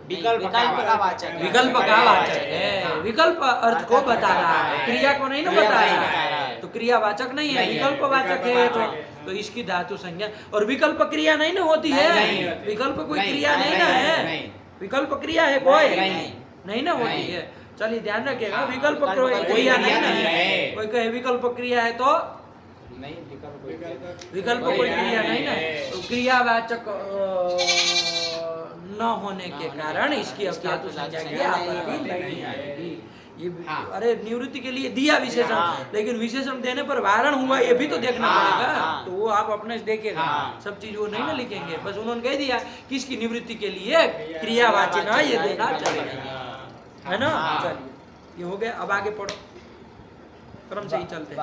विकल्प का वाचक है। विकल्प का वाचक है, विकल्प अर्थ को बता रहा है, क्रिया को नहीं ना बता रहा है। तो क्रियावाचक नहीं है, विकल्प वाचक है। तो इसकी धातु संज्ञा, और विकल्प क्रिया नहीं ना होती है, विकल्प कोई क्रिया नहीं ना है, विकल्प क्रिया है कोई नहीं ना होती है। चलिए ध्यान रखिएगा, विकल्प क्रिया नहीं है। कोई कहे विकल्प क्रिया है तो नहीं, विकल्प कोई क्रिया नहीं ना, तो क्रियावाचक न होने के कारण इसकी अब धातु संज्ञा की आपत्ति नहीं आएगी। ये अरे निवृत्ति के लिए दिया विशेषण, लेकिन विशेषण देने पर वारण हुआ ये भी तो देखना पड़ेगा, तो वो आप अपने से देखिएगा। सब चीज वो नहीं ना लिखेंगे, बस उन्होंने कह दिया कि इसकी निवृत्ति के लिए क्रियावाची ना ये देना चाहिए, है ना। चलिए, ये हो गया। अब आगे पढ़ो, क्रम से ही चलते हैं।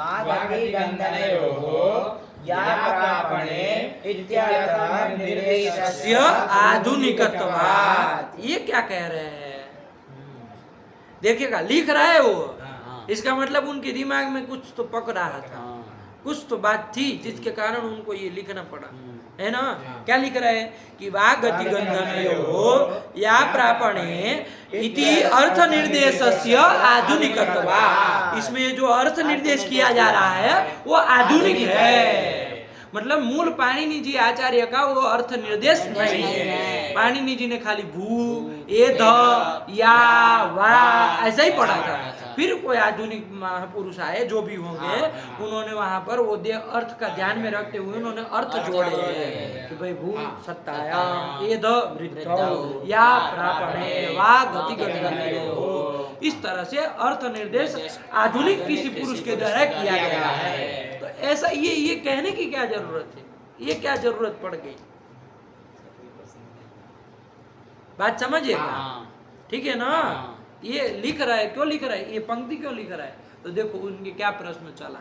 आधुनिकत्वात्, ये क्या कह रहे हैं? देखिएगा, लिख रहा है वो, इसका मतलब उनके दिमाग में कुछ तो पक रहा था, कुछ तो बात थी जिसके कारण उनको ये लिखना पड़ा, है ना। क्या लिख रहे हैं कि वा गति गंधनयोः या प्रापणे इति अर्थ निर्देशस्य आधुनिकत्वात्, इसमें जो अर्थ निर्देश किया जा रहा है वो आधुनिक है। मतलब मूल पाणिनि जी आचार्य का वो अर्थ निर्देश नहीं है। पाणिनि जी ने खाली भू, एध, या, वा ऐसा ही पढ़ा था। फिर कोई आधुनिक महापुरुष आए जो भी होंगे, उन्होंने वहां पर वो अर्थ का ध्यान में रखते हुए उन्होंने अर्थ जोड़े कि भाई भू सत्तायाम, एध वृद्धौ, या प्रापणे, वा गति गंधनयोः, इस तरह से अर्थ निर्देश आधुनिक किसी पुरुष के द्वारा किया गया है। तो ऐसा ये कहने की क्या जरूरत है? ये क्या जरूरत पड़ गई? बात समझिएगा, ठीक है ना। ये लिख रहा है, क्यों लिख रहा है? ये पंक्ति क्यों लिख रहा है? तो देखो उनके क्या प्रश्न चला।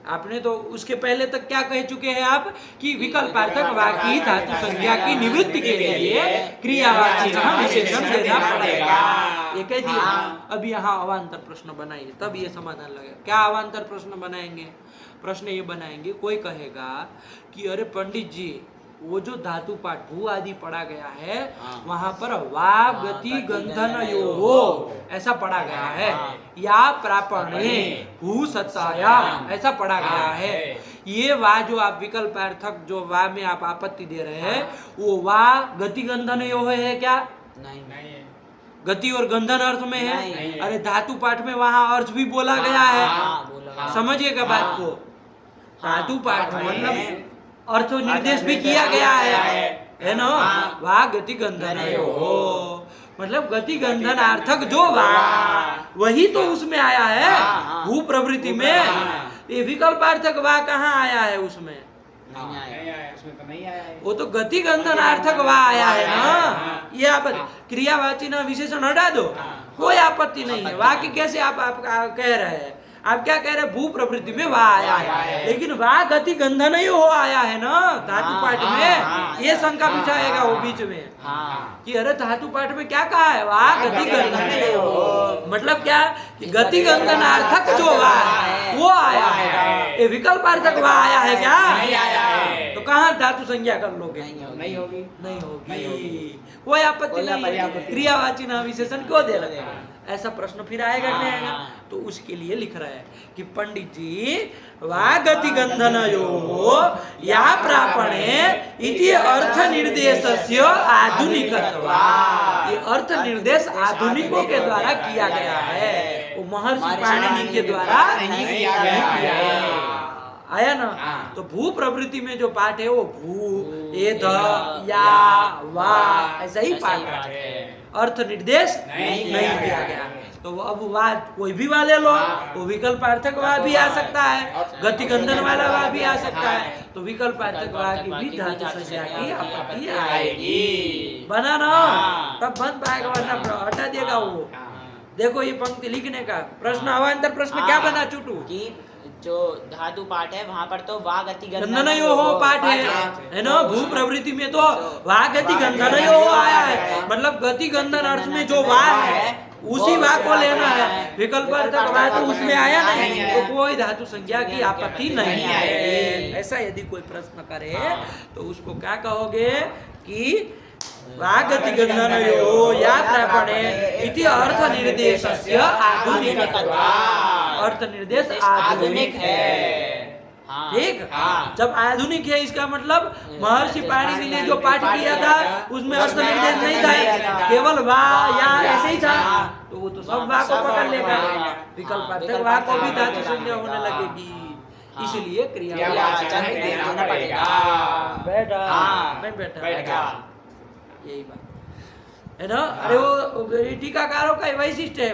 आपने तो उसके पहले तक क्या कह चुके हैं आप कि विकल्पार्थक वाक्य धातु संज्ञा की निवृत्ति के लिए क्रियावाची विशेषण देना पड़ेगा, ये कह दिया। अब यहाँ अवान्तर प्रश्न बनाइए, तब ये समाधान लगेगा। क्या अवान्तर प्रश्न बनाएंगे? प्रश्न ये बनाएंगे, कोई कहेगा कि अरे पंडित जी, वो जो धातु पाठ भू आदि पढ़ा गया है वहां पर वा गति गंधनयोः ऐसा पढ़ा गया है, या प्रापणे भू सत्तायाम ऐसा पढ़ा गया है। ये वा जो आप विकल्पार्थक जो वा में आप आपत्ति दे रहे हैं, वो वा गति गंधनयोः है क्या? नहीं, गति और गंधन अर्थ में है। अरे धातु पाठ में वहां अर्थ भी बोला गया है, समझिएगा बात को। धातु पाठ मतलब अर्थ निर्देश भी किया गया है ना। वा गति गंधन हो, मतलब गति गंधन अर्थक जो वा वही तो उसमें आया है भू प्रवृत्ति में। ये विकल्पार्थक वा कहाँ आया है उसमें? नहीं आया। नहीं आया, उसमें तो नहीं आया है। वो तो गति गंधनार्थक वा आया है ना। ये आप क्रियावाची ना विशेषण हटा दो, कोई आपत्ति नहीं है। वाक्य कैसे आप कह रहे हैं? आप क्या कह रहे हैं? भू प्रवृत्ति में वा आया है, लेकिन वा गति गंधन ही हो आया है ना धातु पाठ में। ये शंका बिछाएगा वो बीच में कि अरे धातु पाठ में क्या कहा है? वा गति गंधन हो, मतलब क्या कि गति गंधनार्थक जो वा है वो आया है। ये विकल्पार्थक वा आया है क्या? नहीं आया है। तो कहाँ धातु संज्ञा कर लोगे? नहीं होगी। नहीं होगी, कोई आपत्ति नहीं है। क्रियावाची नाम विशेषण क्यों दे रहे हैं? ऐसा प्रश्न फिर आएगा नहीं आएगा? तो उसके लिए लिख रहा है कि पंडित जी वा गति गंधनयो या प्रापणे इति अर्थ निर्देशस्य आधुनिकत्वा। ये अर्थ निर्देश आधुनिकों के द्वारा किया गया है, वो महर्षि पाणिनि के द्वारा नहीं किया गया है। आया ना? तो भू प्रवृत्ति में जो पाठ है वो भू ए ध या वा ऐसा ही पाठ है, अर्थ निर्देश नहीं किया गया। तो अब वा कोई भी वा ले लो, वो विकल्पार्थक वा भी आ सकता है, गति गंधन वाला वा भी आ सकता है। तो विकल्पार्थक वा की भी धातु संज्ञा की आपत्ति आएगी। बना ना, तब बन पाएगा, वरना हटा देगा वो। देखो ये पंक्ति लिखने का प्रश्न, अवान्तर प्रश्न क्या बना चुटू कि जो धातु पाठ है वहाँ पर तो वा गति गंधन हो पाठ है ना। भू प्रवृत्ति में तो वा गति गंधन हो आया है, मतलब गति गंधन अर्थ में जो वा है उसी वा को लेना है। विकल्पार्थक वा तो उसमें आया नहीं, तो कोई धातु संज्ञा की आपत्ति नहीं आएगी। ऐसा यदि कोई प्रश्न करे तो उसको क्या कहोगे कि वा गति गंधनयो या प्रापणे इति अर्थ निर्देशस्य आधुनिकत्वा। अर्थ निर्देश आधुनिक है, ठीक। जब आधुनिक है इसका मतलब महर्षि पाणिनि ने जो पाठ किया था उसमें अर्थ निर्देश नहीं था, केवल वा या ऐसे ही था, तो वो तो सब वा को पकड़ लेगा। विकल्पार्थक वा को भी धातु संज्ञा होने लगेगी, इसलिए क्रियावाचक देना पड़ेगा। बैठा यही बात है ना। अरे वो टीकाकारों का वैशिष्ट है,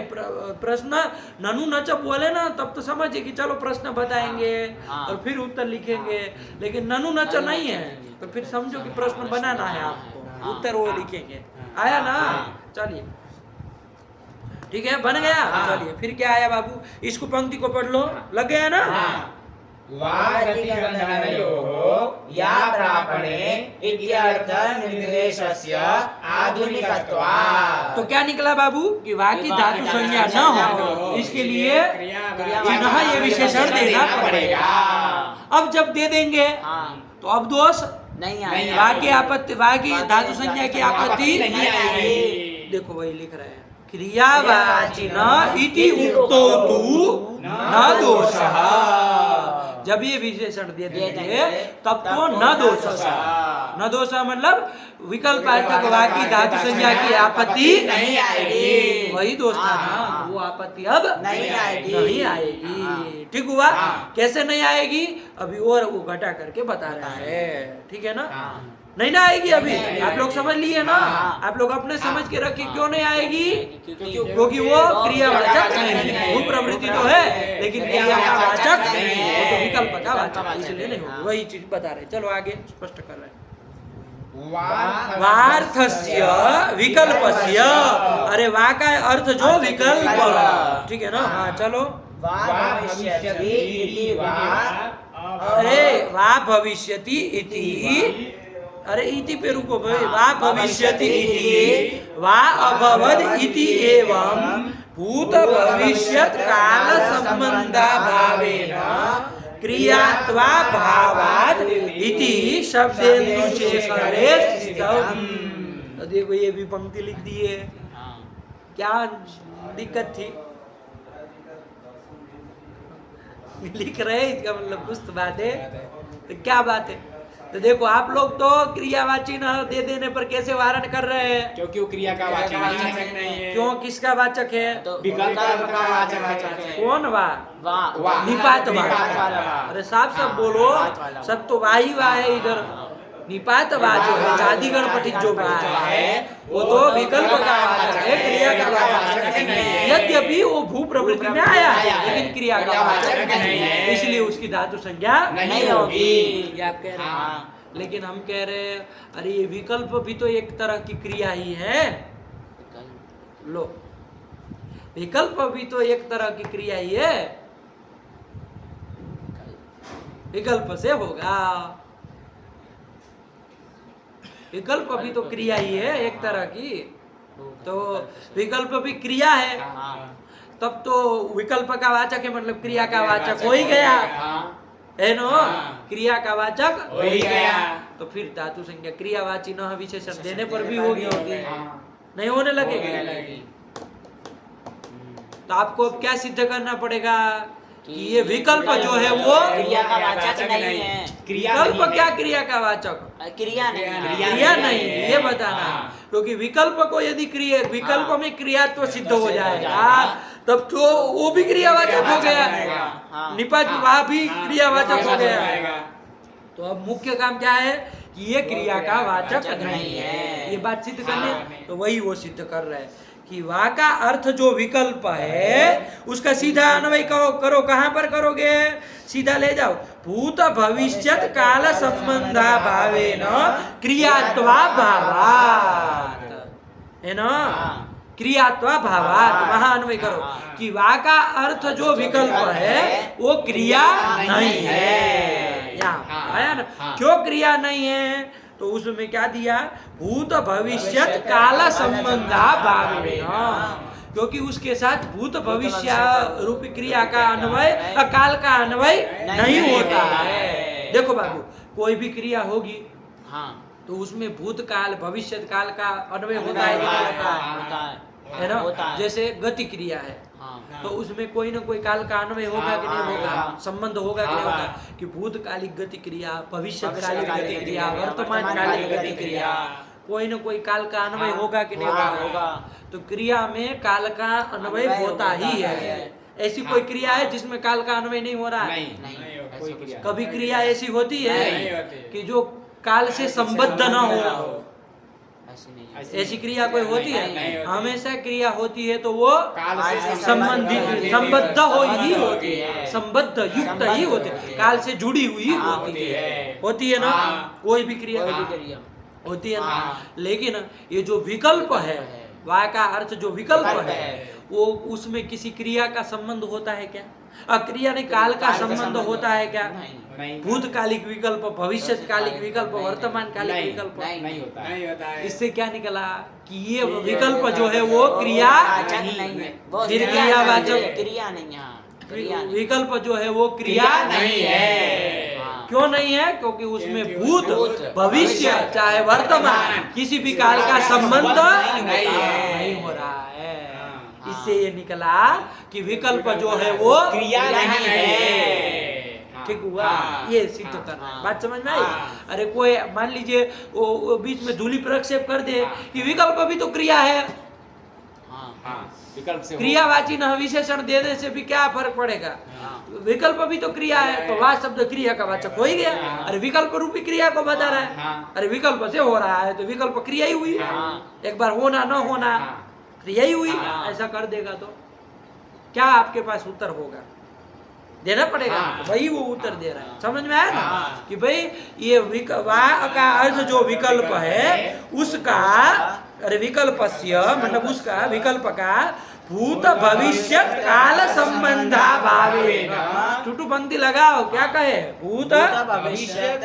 प्रश्न ननु नच बोले ना तब तो समझिए कि चलो प्रश्न बताएंगे और फिर उत्तर लिखेंगे, लेकिन ननु नच नहीं है तो फिर समझो कि प्रश्न बनाना है आपको, उत्तर वो लिखेंगे। आया ना? चलिए ठीक है, बन गया। चलिए फिर क्या आया बाबू, इसको पंक्ति को पढ़ लो, लग गया ना? वा गति गंधनयोः या प्रापणे इत्यर्थ निर्देशस्य आधुनिकत्वात्। तो क्या निकला बाबू कि वा की धातु संज्ञा न हो, इसके लिए चिन्ह ये विशेषण देना पड़ेगा। अब जब दे देंगे तो अब दोष नहीं आएगा, वा की आपत्ति, वा की धातु संज्ञा की आपत्ति नहीं आएगी। देखो वही लिख रहे हैं, क्रियावाचिनः इति उक्तो तु न दोषः। जब ये विशेषण दे देंगे तब तो न दोषः। न दोषः मतलब विकल्पार्थक वा की धातु संज्ञा की आपत्ति नहीं आएगी, वही दोष था ना, वो आपत्ति अब नहीं आएगी। ठीक हुआ? कैसे नहीं आएगी अभी और वो घटा करके बता रहा है, ठीक है ना? नहीं ना आएगी अभी, आप लोग समझ लिए ना? आप लोग अपने समझ के रखिए, क्यों नहीं आएगी? क्योंकि वो क्रियावाचक नहीं, वो प्रवृत्ति तो है लेकिन क्रिया का वाचक नहीं है, वो तो विकल्प का वाचक, इसलिए नहीं होगी। वही चीज बता रहे, चलो आगे स्पष्ट कर रहे हैं। वार्थस्य विकल्पस्य, अरे वा का अर्थ जो विकल्प, ठीक है ना? हाँ चलो। वा भविष्यति इति वा, अरे वा भविष्यति इति, अरे इति पे रुको भाई, वा भविष्यति इति वा अभवद इति एवं भूत भविष्यत् काल संबंधा भावेन क्रियात्वा भावाद इति शब्देन्दु शेखरे स्थितम्। तो देखो ये भी पंक्ति लिख दी है, क्या दिक्कत थी? लिख रहे, इसका मतलब कुछ तो बात है। तो क्या बात है? तो देखो आप लोग तो क्रियावाची न दे देने पर कैसे वारण कर रहे हैं? क्योंकि वो क्रिया का वाचक नहीं है। क्यों, किसका वाचक है? तो विकल्प का वाचक है। कौन वाह? वाह वाह। निपात निपात वाला वाह। वाह। अरे साफ साफ बोलो, निपात वाला सब तो वाह ही वाह है इधर। निपात वाह जो है, जातिगण पठित जो वाह है, वो तो विकल्प का वाचक है, क्रिया का वाचक नहीं है। यद्यपि वो भू प्रवृत्ति में आया है, लेकिन क्रिया का वाचक नहीं है, इसलिए उसकी धातु संज्ञा नहीं होगी। ये आप कह रहे हैं। लेकिन हम कह रहे हैं अरे ये विकल्प भी तो एक तरह की क्रिया ही है। लो, विकल्प भी तो एक तरह की क्रिया ही है, विकल्प से होगा। विकल्प भी तो क्रिया ही है एक तरह की, तो विकल्प भी क्रिया है, तब तो विकल्प का वाचक है, मतलब क्रिया का वाचक हो ही गया है नो। क्रिया का वाचक हो ही गया। तो फिर धातु संज्ञा क्रियावाची न विशेषण देने पर भी होगी, नहीं होने लगेगी। तो आपको अब क्या सिद्ध करना पड़ेगा कि ये विकल्प जो है वो क्रिया का वाचक नहीं है। विकल्प क्या क्रिया का वाचक? क्रिया नहीं है। क्रिया नहीं, ये बताना। क्योंकि विकल्प को यदि क्रिया विकल्प में क्रियात्व सिद्ध हो जाएगा तब तो वो भी क्रियावाचक हो गया, निपात वह भी क्रियावाचक हो गया। तो अब मुख्य काम क्या है कि ये क्रिया का वाचक नहीं है, ये बात सिद्ध करने। तो वही वो सिद्ध कर रहे हैं कि वा का अर्थ जो विकल्प है उसका सीधा अन्वय करो। कहां पर करोगे? सीधा ले जाओ, भूत भविष्यत काल संबंधा भावेन क्रियात्वा भावात्, है ना? क्रियात्वा भावात्, वहां अन्वय करो कि वा का अर्थ जो विकल्प है वो क्रिया नहीं है। यहाँ आया ना, क्यों क्रिया नहीं है? तो उसमें क्या दिया? भूत भविष्यत काल संबंधा भावेन, क्योंकि उसके साथ भूत भविष्य रूपी क्रिया का अन्वय काल का अन्वय नहीं होता है। देखो बाबू, कोई भी क्रिया होगी तो उसमें भूतकाल भविष्यत काल का अन्वय होता है ना? जैसे गति क्रिया है तो उसमें कोई ना कोई काल का अन्वय होगा कि नहीं होगा, संबंध होगा कि नहीं होगा, कि भूतकालिक गति क्रिया, भविष्यकालिक गति क्रिया, वर्तमान कालिक गति क्रिया, कोई ना कोई काल का अन्वय होगा कि नहीं होगा। तो क्रिया में काल का अन्वय होता ही है। ऐसी कोई क्रिया है जिसमें काल का अन्वय नहीं हो रहा है? नहीं। कभी क्रिया ऐसी होती है कि जो काल से संबद्ध न हो, ऐसी क्रिया कोई होती है? हमेशा क्रिया होती है तो वो संबंधित संबद्ध हो ही होती है, संबद्ध युक्त ही होती है, काल से जुड़ी हुई होती है ना? कोई भी क्रिया होती है ना? लेकिन ये जो विकल्प है, वा का अर्थ जो विकल्प है, वो उसमें किसी क्रिया का संबंध होता है क्या? क्रिया ने काल का संबंध होता है क्या? भूतकालिक विकल्प, भविष्यकालिक विकल्प, वर्तमान कालिक विकल्प नहीं होता है। इससे क्या निकला कि ये विकल्प जो है वो क्रिया फिर क्रियावाचक क्रिया नहीं, विकल्प जो है वो क्रिया नहीं है। क्यों नहीं है? क्योंकि उसमें भूत भविष्य चाहे वर्तमान किसी भी काल का संबंध नहीं हो रहा है। इससे ये निकला कि विकल्प जो है वो क्रिया नहीं है। ठीक हुआ? ये सिद्ध करना है। बात समझ में आई? अरे कोई मान लीजिए वो बीच में धूलि प्रक्षेप कर दे कि विकल्प भी तो क्रिया है, विकल्प से क्रियावाची न विशेषण देने से भी क्या फर्क पड़ेगा? विकल्प भी तो क्रिया है, तो वाह शब्द क्रिया का वाचक हो ही गया। अरे विकल्प रूपी क्रिया को बता रहा है, अरे विकल्प से हो रहा है तो विकल्प क्रिया ही हुई। एक बार होना न होना क्रिया ही हुई। ऐसा कर देगा तो क्या आपके पास उत्तर होगा? देना पड़ेगा। वही वो उत्तर दे रहा है। समझ में आया ना कि भाई ये वाह का अर्थ जो विकल्प है उसका, अरे विकल्पस्य मतलब उसका विकल्प का भूत भविष्य काल संबंधा भावेन, टूटू पंक्ति लगाओ, क्या कहे? भूत भविष्य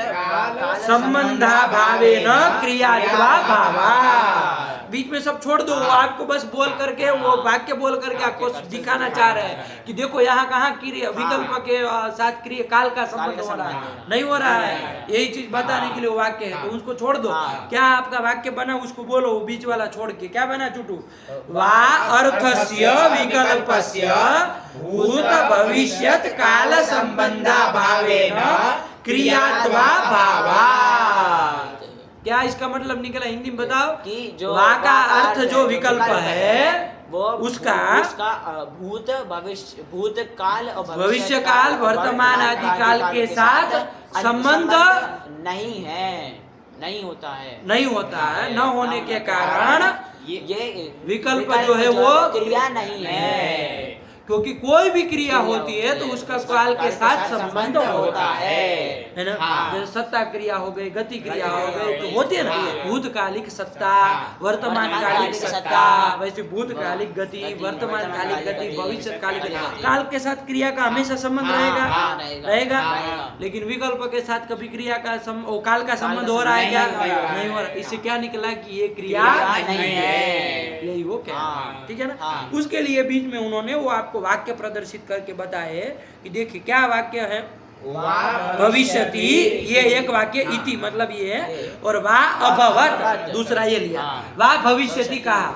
संबंधा भावेन क्रियात्वा भावा। बीच में सब छोड़ दो, आपको बस बोल करके वो वाक्य बोल करके आपको दिखाना चाह रहे हैं कि देखो यहाँ कहाँ क्रिया विकल्प के साथ क्रिया काल का संबंध हो रहा है, नहीं हो रहा है। यही चीज बताने के लिए वो वाक्य है, तो उसको छोड़ दो। क्या आपका वाक्य बना उसको बोलो, वो बीच वाला छोड़ के क्या बना चुटू? वा अर्थस्य विकल्पस्य भूत भविष्यत काल संबंधा भावेन क्रियात्वा भावात्। क्या इसका मतलब निकला, हिंदी में बताओ? कि जो वा का अर्थ जो विकल्प है वो उसका भूत भविष्य, भूतकाल और भविष्य काल वर्तमान आदि काल के साथ संबंध नहीं है, नहीं होता है, नहीं होता है। न होने के कारण ये विकल्प जो है वो क्रिया नहीं है, क्योंकि कोई भी क्रिया होती है तो उसका काल के साथ संबंध होता है ना। जैसे सत्ता क्रिया हो गई, गति क्रिया हो गई, तो होती है ना। भूतकालिक सत्ता, वर्तमान कालिक सत्ता, वैसे भूतकालिक गति, वर्तमान कालिक गति, भविष्य कालिक गति, काल के साथ क्रिया का हमेशा संबंध रहेगा। लेकिन विकल्प के साथ कभी क्रिया का काल का संबंध हो रहा है क्या? नहीं हो रहा। इससे क्या निकला कि ये क्रिया नहीं है, यही वो क्या, ठीक है ना। उसके लिए बीच में उन्होंने वो आपको वाक्य प्रदर्शित करके बताए कि देखिए क्या वाक्य है। भविष्यति, ये एक वाक्य, इति मतलब ये है, और वा अभवत दूसरा ये लिया। वा भविष्यति कहा,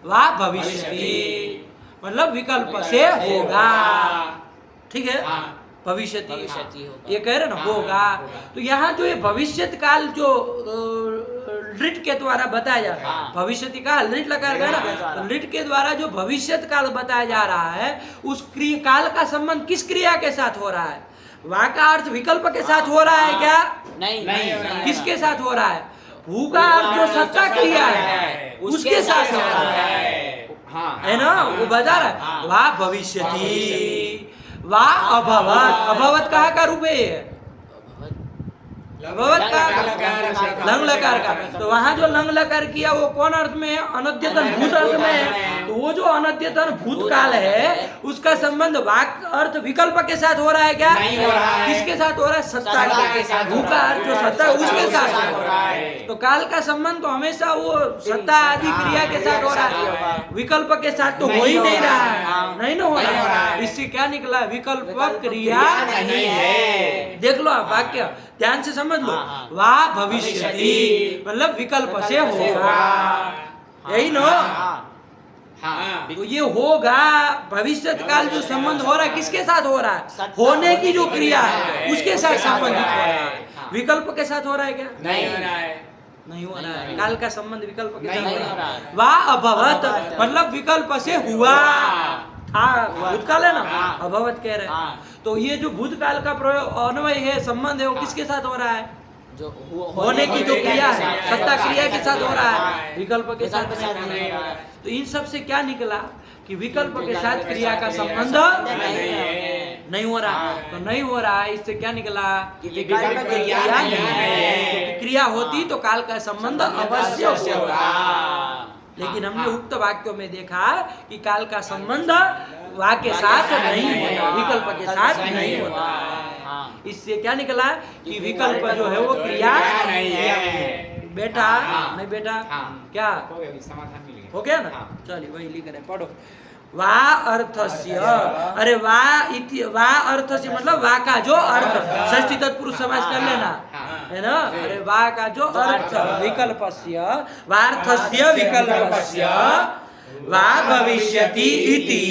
वा भविष्यति मतलब विकल्प से होगा, ठीक है। भविष्यति ये कह रहे ना, होगा। तो यहाँ जो ये भविष्य काल जो लिट के द्वारा बताया जा रहा है, भविष्यति काल लिट लगा ना, तो लिट के द्वारा जो भविष्य काल बताया जा रहा है, उस काल का संबंध किस क्रिया के साथ हो रहा है? वा का अर्थ विकल्प के साथ हो रहा है क्या? नहीं। किसके साथ हो रहा है? भू का अर्थ जो सत्ता क्रिया है उसके साथ हो रहा है ना, वो बता रहा है। वा भविष्यति, वा अभवत, अभवत कहाँ का रूप है? अभवत का लंग लकार का। तो वहाँ जो लंग लकार किया वो कौन अर्थ में है? अनद्यतन भूत अर्थ में है। तो वो जो अनद्यतन भूतकाल है उसका संबंध वाक अर्थ विकल्प के साथ हो रहा है क्या? नहीं हो रहा है। किसके साथ हो रहा है? सत्ता के साथ। भू का अर्थ जो सत्ता उसके साथ हो रहा है। तो काल का संबंध तो हमेशा वो सत्ता आदि क्रिया के साथ हो रहा है, विकल्प के साथ तो हो ही नहीं रहा है, नहीं ना हो रहा है। इससे क्या निकला? विकल्प क्रिया नहीं है। देख लो आप वाक्य ध्यान से समझ लो। वा भविष्यति मतलब विकल्प से होगा, यही नो। तो ये होगा, भविष्य काल जो संबंध हो रहा है किसके साथ हो रहा है? होने की जो क्रिया है उसके साथ संबंधित हो रहा है। विकल्प के साथ हो रहा है क्या? नहीं हो रहा है, नहीं हो रहा है। काल का संबंध विकल्प के साथ नहीं हो हो रहा रहा है। है। वाह अभवत मतलब विकल्प से हुआ था, भूतकाल है ना, अभवत कह रहे हैं। तो ये जो भूतकाल का प्रयोग अन्वय है, संबंध है, वो किसके साथ हो रहा है? जो होने की जो क्रिया है, सत्ता क्रिया के साथ हो रहा है, विकल्प के साथ विकल्प के साथ नहीं नहीं हो हो रहा रहा है। है। तो इन सब से क्या निकला कि विकल्प के साथ क्रिया का संबंध नहीं हो रहा। तो नहीं हो रहा है, इससे क्या निकला कि कि विकल्प विकल्प क्रिया क्रिया नहीं नहीं है। क्योंकि क्रिया होती तो काल का संबंध अवश्य होता। लेकिन हमने उक्त वाक्यों में देखा कि काल का संबंध वा के साथ नहीं होता, विकल्प के साथ नहीं होता। इससे क्या निकला कि विकल्प जो है वो क्रिया नहीं है। बेटा नहीं बेटा क्या समाधान मिल गया, हो गया ना? चलिए वही लिख रहे, पढ़ो। वा अर्थस्य, अरे वा इति, वा अर्थस्य मतलब वा का जो अर्थ, षष्ठी तत्पुरुष समास कर लेना है ना। अरे वा का जो अर्थ, विकल्पस्य, वार्थस्य विकल्पस्य, वा भविष्यति इति,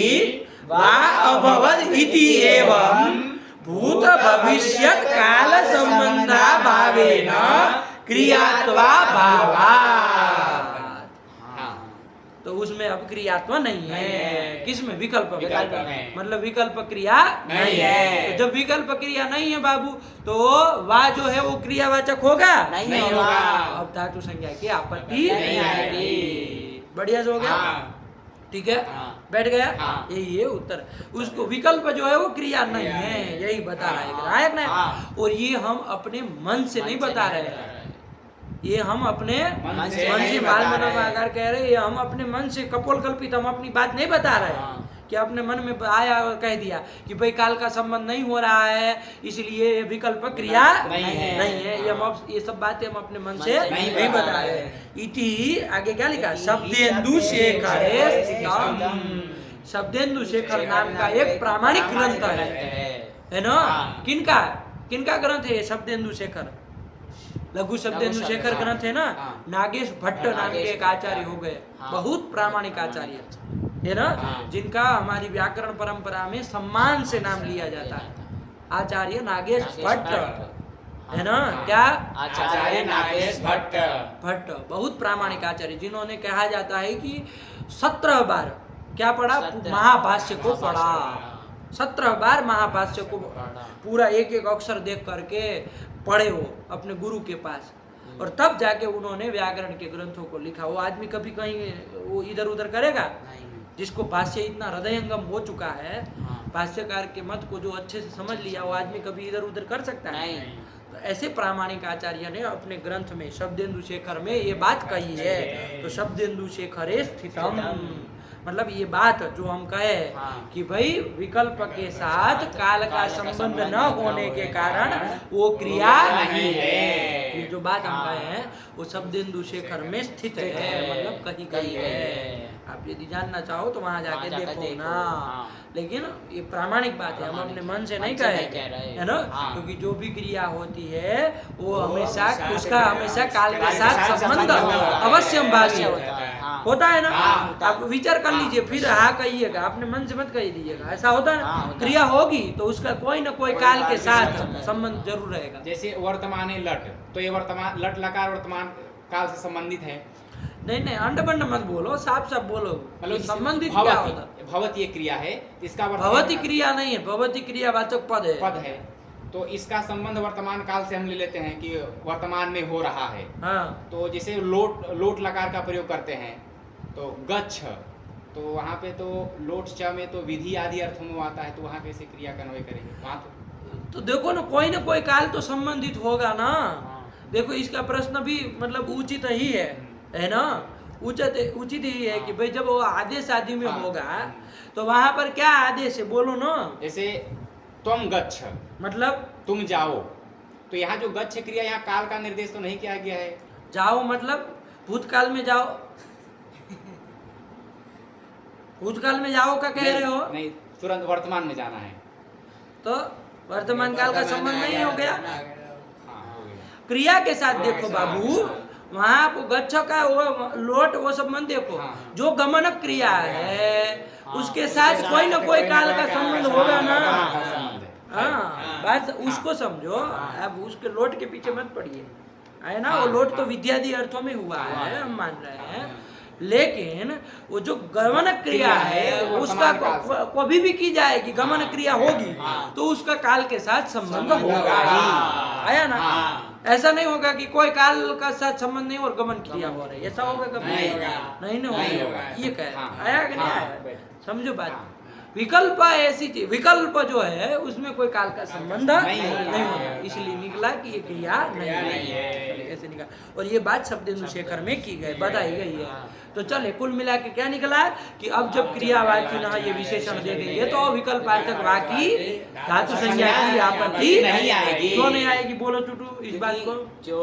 वा अभवत् इति एवं भूत भविष्यत् काल संबंधा भावेन क्रियात्वा भावात्। तो उसमें अब क्रियात्वा नहीं है, किसमें? विकल्प में। मतलब विकल्प क्रिया नहीं है। तो जब विकल्प क्रिया नहीं है बाबू, तो वा जो है वो क्रियावाचक होगा? नहीं होगा। अब धातु संज्ञा की आपत्ति नहीं आएगी। बढ़िया से हो गया, ठीक है, बैठ गया। यही है उत्तर। उसको विकल्प जो है वो क्रिया नहीं है, यही बता रहा है ग्राहक ने। और ये हम अपने मन से नहीं बता रहे हैं, ये हम अपने मन से बाल मनोभाकार कह रहे हैं। ये हम अपने मन से कपोल कल्पित हम अपनी बात नहीं बता रहे हैं कि अपने मन में आया और कह दिया कि भाई काल का संबंध नहीं हो रहा है इसलिए विकल्प क्रिया नहीं है। ये हम ये सब बातें हम अपने मन से नहीं बता रहे हैं। इति आगे क्या लिखा? शब्देन्दु शेखर, शब्देन्दु शेखर नाम का एक प्रामाणिक ग्रंथ है ना। किनका ग्रंथ है? शब्देन्दु शेखर, लघु शब्देन्दु शेखर ग्रंथ है ना। नागेश भट्ट नाम के एक आचार्य हो गए, बहुत प्रामाणिक आचार्य है ना, जिनका हमारी व्याकरण परंपरा में सम्मान से नाम लिया जाता है। आचार्य नागेश भट्ट है ना? क्या? आचार्य नागेश भट्ट। भट्ट बहुत प्रामाणिक आचार्य, जिन्होंने कहा जाता है कि 17 बार क्या पढ़ा? 17 महाभाष्य को पढ़ा। पढ़ा। 17 बार महाभाष्य को पूरा एक एक अक्षर देख करके पढ़े वो अपने गुरु के पास, और तब जाके उन्होंने व्याकरण के ग्रंथों को लिखा। वो आदमी कभी कहीं वो इधर उधर करेगा? नहीं। जिसको भाष्य इतना हृदयंगम हो चुका है, हाँ। भाष्यकार के मत को जो अच्छे से समझ लिया, वो आदमी कभी इधर उधर कर सकता है? नहीं। तो ऐसे प्रामाणिक आचार्य ने अपने ग्रंथ में शब्देन्दु शेखर में ये बात कही है। तो शब्देन्दु शेखरे स्थितम, मतलब ये बात जो हम कहे हाँ। कि भाई विकल्प के साथ काल का संबंध न होने के कारण वो क्रिया नहीं है। ये जो बात हम कहे हैं वो शब्देन्दु शेखर में स्थित है, मतलब कहीं कहीं है। आप यदि जानना चाहो तो वहां जाके देखो ना। हाँ। लेकिन ये प्रामाणिक बात है, हम अपने मन से नहीं मन से नहीं कहे, कह रहे। है ना? हाँ। क्योंकि जो भी क्रिया होती है वो हमेशा उसका हमेशा काल के साथ संबंध अवश्य भावी होता है। होता है ना? आप विचार कर लीजिए, फिर हाँ कहिएगा, अपने मन से मत कह दीजिएगा। ऐसा होता है हाँ, ना? होता क्रिया होगी तो उसका कोई ना कोई काल के साथ संबंध जरूर रहेगा। जैसे वर्तमान है लट, तो ये वर्तमान लट लकार वर्तमान काल से संबंधित है। नहीं नहीं, अंड बंड मत बोलो, साफ साफ बोलो, मतलब संबंधित क्या होता? भवती ये क्रिया है, इसका भवती क्रिया नहीं है, भवती क्रियावाचक पद है। पद है, तो इसका संबंध वर्तमान काल से हम ले लेते हैं कि वर्तमान में हो रहा है। हाँ। तो जैसे लोट लकार का प्रयोग करते हैं तो गच्छ, तो वहाँ पे तो लोट च में तो विधि आदि अर्थों में आता है, तो वहाँ कैसे क्रिया का अन्वय करेंगे? वहाँ तो देखो ना कोई काल तो संबंधित होगा ना। हाँ। देखो इसका प्रश्न भी मतलब उचित ही है ना? उचित ही है कि भाई जब वो आदेश आदि में हाँ। होगा तो वहां पर क्या आदेश है, बोलो ना। जैसे तुम गच्छ, मतलब तुम जाओ, तो यहाँ जो गच्छ क्रिया, यहाँ काल का निर्देश तो नहीं किया गया है। जाओ मतलब भूतकाल में जाओ, भूतकाल में जाओ का कह रहे हो? नहीं, तुरंत वर्तमान में जाना है। तो वर्तमान काल का संबंध नहीं हो गया। हाँ, हो गया। क्रिया के साथ देखो बाबू, वहां आपको गच्छ का वो लोट वो संबंध देखो। हाँ। जो गमनक क्रिया है उसके साथ कोई ना कोई काल का संबंध होगा ना। हाँ, बात उसको समझो। अब उसके लोट के पीछे मत पड़िए, है ना? वो लोट तो विद्यादि अर्थों में हुआ है, हम मान रहे हैं। लेकिन वो जो गमन क्रिया है उसका कभी भी की जाएगी, गमन क्रिया होगी तो उसका काल के साथ संबंध होगा ही। आया ना? ऐसा नहीं होगा कि कोई काल का साथ संबंध नहीं और गमन क्रिया हो रही है, ऐसा होगा कभी? नहीं होगा। ये कह आया कि नहीं आया? समझो बात। विकल्प ऐसी चीज, विकल्प जो है उसमें कोई काल का संबंध नहीं होगा, इसलिए निकला कि ये क्रिया नहीं है, ऐसे निकला। और ये बात शब्देन्दु शेखर में की गई, बताई गई है। तो चले कुल मिला के क्या निकला कि अब जब क्रियावाची न ये विशेषण दे देंगे तो विकल्पार्थक वाकी धातु संज्ञा की आपत्ति नहीं आएगी। क्यों नहीं आएगी? बोलो टूटू इस बात को। जो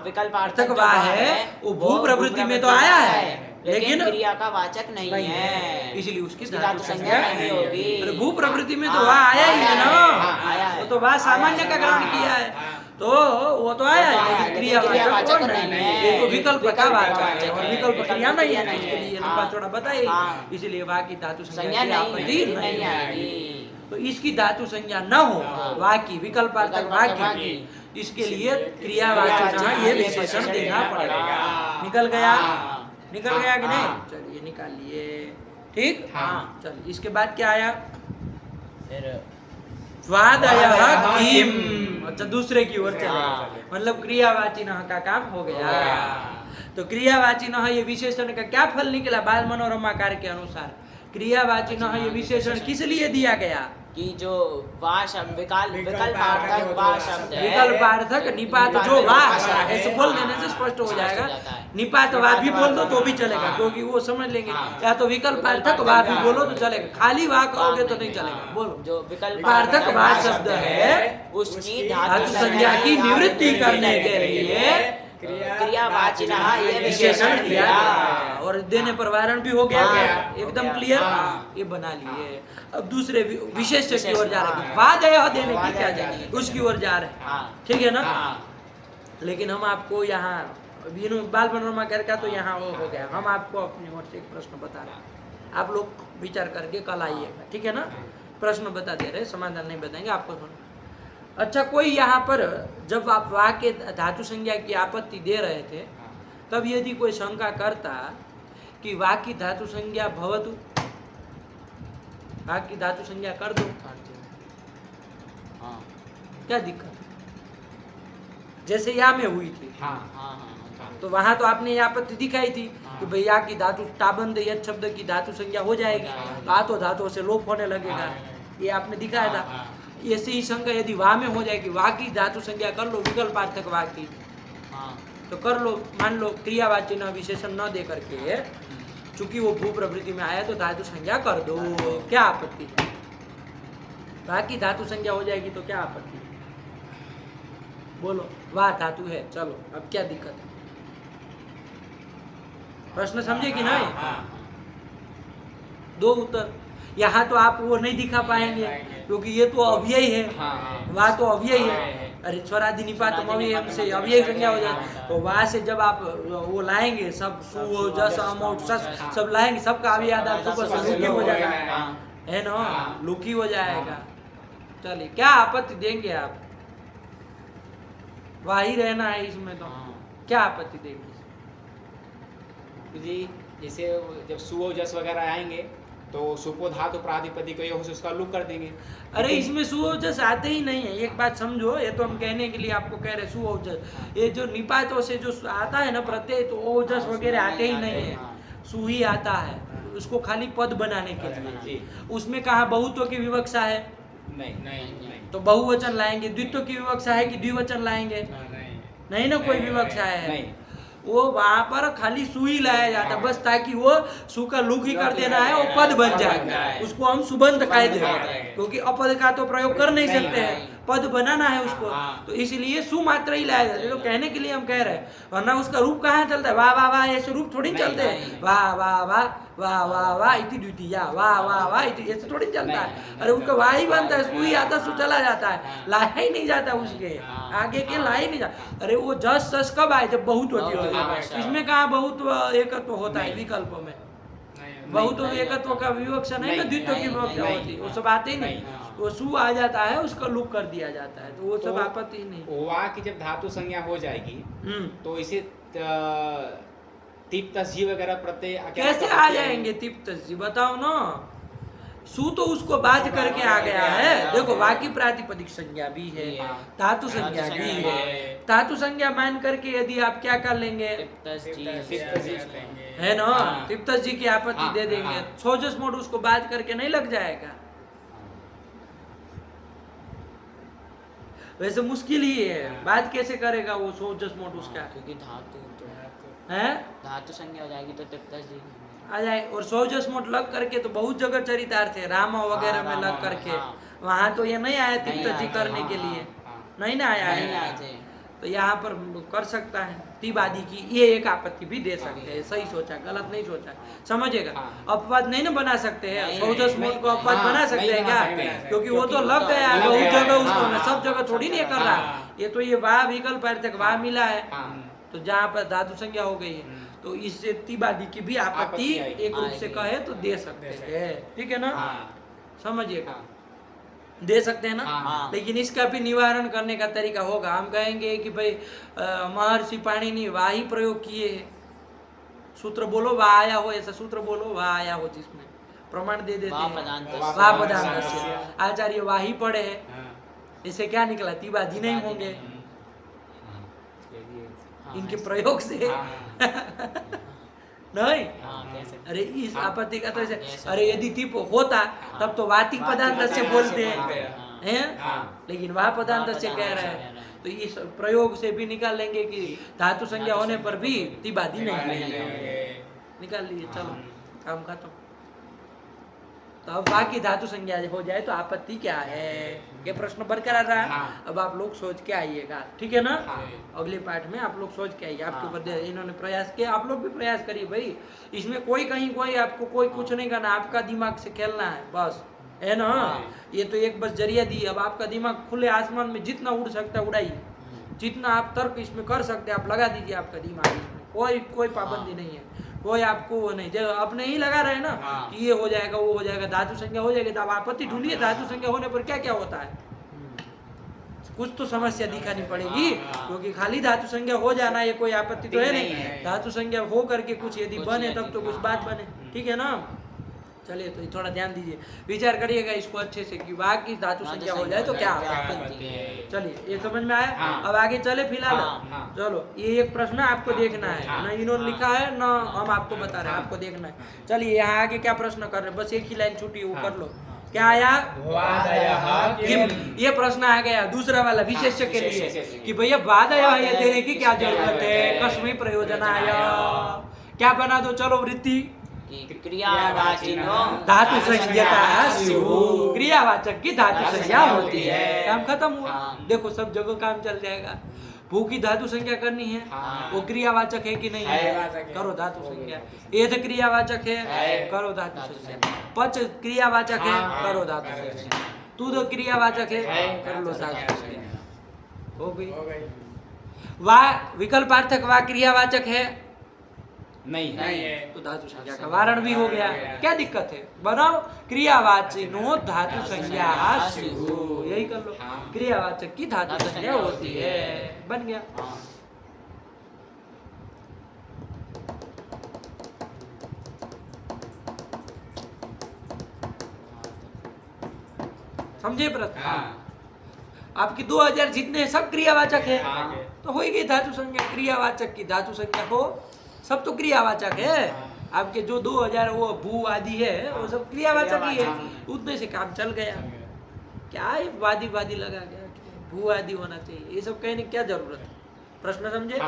विकल्पार्थक वाह है वो भू प्रवृत्ति में तो आया है, लेकिन क्रिया का वाचक नहीं है, इसलिए उसकी धातु संज्ञा नहीं होगी। अरे भू प्रवृत्ति में तो वह आया ही है ना, वो तो वह सामान्य का ग्रहण किया है, तो वो तो आया है, लेकिन क्रियावाचक नहीं है। ये तो विकल्प का वाचक है और विकल्प क्रिया नहीं है, इसके लिए लंबा चौड़ा बताइए। इसलिए वह की धातु संज्ञा की आपत्ति नहीं आएगी। तो इसकी धातु संज्ञा न हो, वाकी विकल्पार्थक वाकी, इसके लिए क्रियावाचक ये विशेषण देना पड़ेगा। निकल गया कि नहीं? चलिए निकाल लिए, ठीक। हाँ। चलिए इसके बाद क्या आया? फिर स्वादयः किम। अच्छा, दूसरे की ओर चले, मतलब क्रियावाची न का काम हो गया। तो क्रियावाची न ये विशेषण का क्या फल निकला? बाल मनोरमा कार्य के अनुसार क्रियावाची न ये विशेषण किस लिए दिया गया? कि जो वा शब्द विकल्पार्थक वा शब्द है, विकल्पार्थक निपात जो वा ऐसे बोल देने से स्पष्ट हो जाएगा। निपात वा भी बोल दो तो भी चलेगा, क्योंकि वो समझ लेंगे। या तो विकल्पार्थक वा भी बोलो तो चलेगा, खाली वा कहोगे तो नहीं चलेगा। बोलो। जो विकल्पार्थक वा शब्द है उसकी धातु संज्ञा की निवृत्ति करने के लिए क्रियावाची ये विशेषण दिया, और देने पर वारण भी हो गया। एकदम क्लियर, ये बना लिए। अब दूसरे विशेष की ओर जा रहे हैं, वादय देने की क्या जाए उसकी ओर जा रहे हैं, ठीक है ना? लेकिन हम आपको यहाँ बाल मनोरमा कर का तो यहाँ वो हो गया। हम आपको अपनी ओर से एक प्रश्न बता रहे हैं, आप लोग विचार करके कल आइएगा, ठीक है ना? प्रश्न बता दे रहे, समाधान नहीं बताएंगे आपको। अच्छा, कोई यहाँ पर जब आप वा के धातु संज्ञा की आपत्ति दे रहे थे, तब यदि कोई शंका करता कि वा की धातु संज्ञा भवतु, वा की धातु संज्ञा कर दो, हाँ क्या दिक्कत है? जैसे या में हुई थी, हाँ हाँ हाँ तो वहां तो आपने ये आपत्ति दिखाई थी कि भैया की धातु टाबंद यद शब्द की धातु संज्ञा हो जाएगी, तो धातुओं से लोप होने लगेगा, ये आपने दिखाया था। ऐसी ही शंका यदि वा में हो जाएगी, वा की धातु संज्ञा कर लो, विकल्पार्थक वा की, हाँ तो कर लो, मान लो क्रियावाची न विशेषण न दे करके, चूंकि वो भू प्रवृत्ति में आया तो धातु संज्ञा कर दो, क्या आपत्ति है? बाकी धातु संज्ञा हो जाएगी तो क्या आपत्ति है? बोलो, वाह धातु है, चलो अब क्या दिक्कत है? प्रश्न समझे कि नहीं? दो उत्तर। यहाँ तो आप वो नहीं दिखा पाएंगे क्योंकि ये तो अव्यय है, वाह तो अव्यय है। अरे स्वरादि निपात अव्यय से अव्यय संज्ञा हो जाए, तो वहां से जब आप वो लाएंगे सब सु जस अम सस सब लाएंगे, सबका अव्यय आधार सुपर से लुकी हो जाएगा, है ना, लुकी हो जाएगा। चलिए, क्या आपत्ति देंगे आप? वही रहना है इसमें, तो क्या आपत्ति देंगे? जी जैसे जब सुओ जस वगैरह आएंगे तो सुपो धातु प्रातिपदिक से उसका लुक कर देंगे। अरे इसमें सुओजस आते ही नहीं है, एक बात समझो, ये तो हम कहने के लिए आपको कह रहे हैं सुओजस। ये जो निपातों से जो आता है ना प्रत्यय, तो ओजस वगैरह आते ही नहीं है, सु ही आता है, उसको खाली पद बनाने के लिए। उसमें कहा बहुत्व की विवक्षा है? नहीं। तो बहुवचन लाएंगे। द्वित्व की विवक्षा है कि द्विवचन लाएंगे? नहीं ना, कोई विवक्षा है नहीं। वो वहां पर खाली सु ही लाया जाता है, बस ताकि वो सु का लुक ही कर देना है, वो पद बन जाएगा, उसको हम सुबंध कह देंगे, क्योंकि अपद का तो प्रयोग कर नहीं सकते हैं, पद बनाना है उसको, तो इसलिए सु मात्र ही लाया जाता है। तो कहने के लिए हम कह रहे हैं, वरना उसका रूप कहाँ चलता है? वाह वाह वाह ऐसे रूप थोड़ी चलते हैं, वाह वाह वाह वाह वाह वाह इति द्वितीया, वाह वाह वाह इति, ऐसे थोड़ी चलता है। अरे उसका वाह ही बनता है, सु ही आता, सु चला जाता है, लाया ही नहीं जाता, उसके आगे के ला ही नहीं जाता। अरे वो जस सस कब आए? जब बहुत होती है। इसमें कहाँ बहुत एकत्व होता है? विकल्प में बहुत एकत्व का विवक्षा नहीं ना, द्वित्व की विवक्षा होती है, वो सब आते ही नहीं, वो सु आ जाता है, उसका लुक कर दिया जाता है, तो वो सब आपत्ति ही नहीं। वा की जब धातु संज्ञा हो जाएगी तो इसे तिप तस्जी वगैरह प्रत्यय कैसे आ जाएंगे? तिप तस्जी बताओ ना। सु तो उसको बाध करके आ गया है। देखो, वाकी प्रातिपदिक संज्ञा भी है, धातु संज्ञा भी है। धातु संज्ञा मान करके यदि आप क्या कर लेंगे, है ना, तिप्तस जी की आपत्ति दे देंगे, सोजस मोड उसको बाध करके नहीं लग जाएगा? वैसे मुश्किल ही है, बात कैसे करेगा वो सोजस मोड उसका? क्योंकि धातु है, धातु संज्ञा हो जाएगी तो तिप्तस जी आ जाए। और सोजस मोड लग करके तो बहुत जगह चरितार्थ है, रामा वगैरह में लग करके, वहां तो ये नहीं आया तिप्तस जी करने के लिए, नहीं ना आया है, तो यहाँ पर कर सकता है। तिबादी की ये एक आपत्ति भी दे सकते हैं, सही सोचा, गलत नहीं सोचा, समझेगा। अपवाद नहीं ना बना सकते हैं, सोजस मोड को अपवाद बना सकते हैं क्या? क्योंकि वो तो लग गया है बहुत जगह, उसको सब जगह थोड़ी नहीं कर रहा। ये तो ये वाह विकल्प अर्थक वाह मिला है, तो जहाँ पर धातु संज्ञा हो गई है, तो इससे तिबादी की भी आपत्ति एक रूप से कहे तो दे सकते हैं, ठीक है ना, समझिएगा, दे सकते हैं ना। लेकिन इसका भी निवारण करने का तरीका होगा, हम कहेंगे कि भाई महर्षि पाणिनि वाह ही प्रयोग किए हैं, सूत्र बोलो वाह आया हो, ऐसा सूत्र बोलो वाह आया हो, जिसमें प्रमाण दे देते हैं वाह पदांतस्य, आचार्य वाह ही पढ़े हैं, इससे क्या निकला? तिबादी नहीं होंगे इनके प्रयोग से नहीं। अरे इस आपत्ति का तो ऐसे, अरे यदि तिप होता तब तो वातिक पदांत से बोलते हैं, लेकिन वह पदांत से कह रहे हैं, तो इस प्रयोग से भी निकाल लेंगे कि धातु संज्ञा होने पर भी तिबादी नहीं निकाल लिए। चलो काम खत्म। तो अब बाकी धातु संज्ञा हो जाए तो आपत्ति क्या है, ये प्रश्न बरकरार रहा। अब आप लोग सोच के आइएगा, ठीक है ना, अगले पार्ट में आप लोग सोच के आइए। आपके ऊपर इन्होंने प्रयास किया, आप लोग भी प्रयास करिए भाई, इसमें कोई कहीं कोई आपको कोई कुछ नहीं करना, आपका दिमाग से खेलना है बस, है ना। ये तो एक बस जरिया दी, अब आपका दिमाग खुले आसमान में जितना उड़ सकता है उड़ाइए, जितना आप तर्क इसमें कर सकते हैं आप लगा दीजिए, आपका दिमाग इसमें कोई पाबंदी नहीं है, कोई आपको वो नहीं, जब अपने ही लगा रहे ना कि ये हो जाएगा वो हो जाएगा, धातु संज्ञा हो जाएगी, तो आप आपत्ति ढूंढिए धातु संज्ञा होने पर क्या क्या होता है, कुछ तो समस्या दिखानी पड़ेगी, क्योंकि खाली धातु संज्ञा हो जाना ये कोई आपत्ति तो है नहीं, धातु संज्ञा हो करके कुछ यदि बने तब तो कुछ बात बने, ठीक है ना। चलिए तो थोड़ा ध्यान दीजिए, विचार करिएगा इसको अच्छे से कि वाक की धातु संज्ञा हो जाए तो क्या बनती है। चलिए ये समझ में आया। अब आगे चले फिलहाल। चलो ये एक प्रश्न आपको देखना है, ना इन्होंने लिखा है ना हम आपको बता रहे हैं, आपको देखना है। चलिए यहाँ आगे क्या प्रश्न कर रहे हैं, बस एक ही लाइन छूटी वो कर लो। क्या आया, ये प्रश्न आ गया दूसरा वाला विशेष्य के लिए कि भैया वादय ये देने की क्या जरूरत है, कस्मै प्रयोजनाय, क्या बना दो, चलो वृत्ति क्रियावाचिनो धातु संज्ञा स्युः, क्रियावाचक की धातु संज्ञा होती है, काम खत्म हुआ। देखो सब जगह काम चल जाएगा। भू की धातु संज्ञा करनी है, वो क्रियावाचक है कि नहीं है, करो धातु संज्ञा। एध क्रियावाचक है, करो धातु संज्ञा। पच क्रियावाचक है, करो धातु संज्ञा। तुद क्रियावाचक है, कर लो धातु संज्ञा। हो गई। वा विकल्पार्थक वा क्रियावाचक है, नहीं है, तो धातु संज्ञा का वारण भी हो गया। क्या दिक्कत है, बनाओ क्रियावाचिनो धातु संज्ञा स्युः, यही कर लो, क्रियावाचक की धातु संज्ञा होती है, बन गया। समझे प्रश्न। आपकी 2000 जितने सब क्रियावाचक है, तो हो ही गई धातु संज्ञा। क्रियावाचक की धातु संज्ञा हो, सब तो क्रियावाचक है। आपके जो 2000 वो भू आदि है वो सब क्रियावाचक ही है, उतने से काम चल गया। क्या ये वादी लगा गया, भू आदि होना चाहिए, ये सब कहने की क्या जरूरत है। प्रश्न समझे।